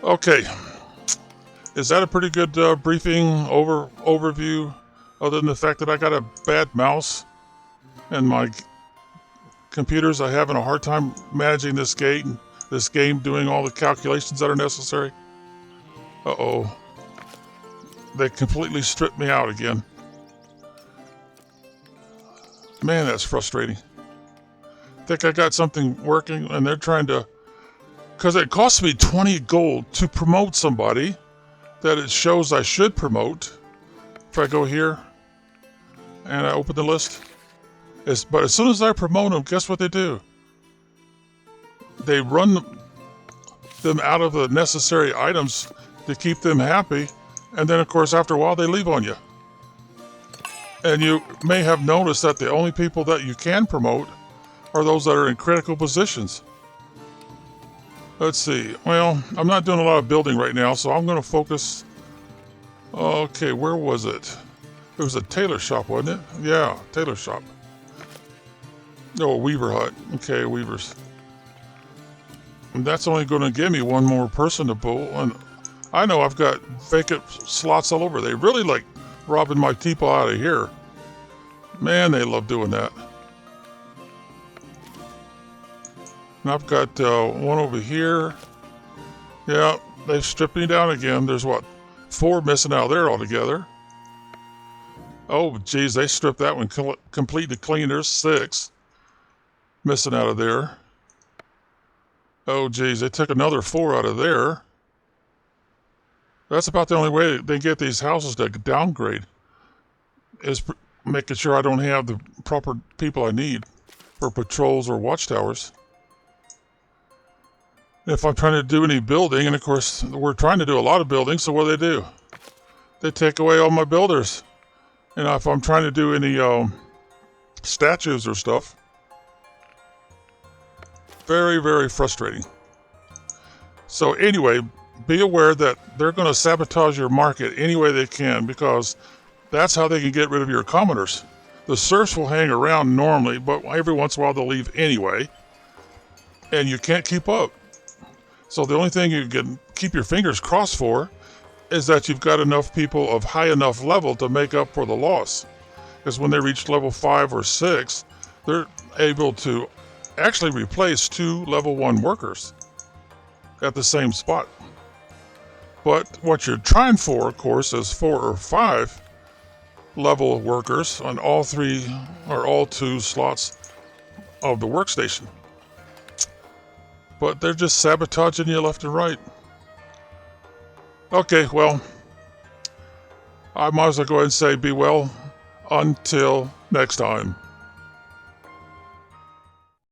Okay. Is that a pretty good briefing overview? Other than the fact that I got a bad mouse and my computers are having a hard time managing this game, doing all the calculations that are necessary. Uh-oh. They completely stripped me out again. Man, that's frustrating. I think I got something working and they're trying to... Because it costs me 20 gold to promote somebody that it shows I should promote. If I go here and I open the list. But as soon as I promote them, guess what they do? They run them out of the necessary items to keep them happy. And then, of course, after a while, they leave on you. And you may have noticed that the only people that you can promote are those that are in critical positions. Let's see. Well, I'm not doing a lot of building right now, so I'm going to focus. Okay, where was it? It was a tailor shop, wasn't it? Yeah, tailor shop. Oh, a weaver hut. Okay, weavers. And that's only going to give me one more person to pull. And I know I've got vacant slots all over. They really like robbing my people out of here. Man, they love doing that. And I've got one over here. Yeah, they've stripped me down again. There's what? 4 missing out there altogether. Oh, geez, they stripped that one completely clean. There's 6 missing out of there. Oh, geez, they took another 4 out of there. That's about the only way they get these houses to downgrade. Is making sure I don't have the proper people I need for patrols or watchtowers. If I'm trying to do any building, and of course we're trying to do a lot of building, so what do? They take away all my builders. And if I'm trying to do any statues or stuff, very, very frustrating. So anyway, be aware that they're going to sabotage your market any way they can, because that's how they can get rid of your commoners. The serfs will hang around normally, but every once in a while they'll leave anyway, and you can't keep up. So the only thing you can keep your fingers crossed for is that you've got enough people of high enough level to make up for the loss. Because when they reach level 5 or 6, they're able to actually replace 2 level 1 workers at the same spot. But what you're trying for, of course, is 4 or 5 level workers on all 3 or all 2 slots of the workstation. But they're just sabotaging you left and right. Okay, well, I might as well go ahead and say be well until next time.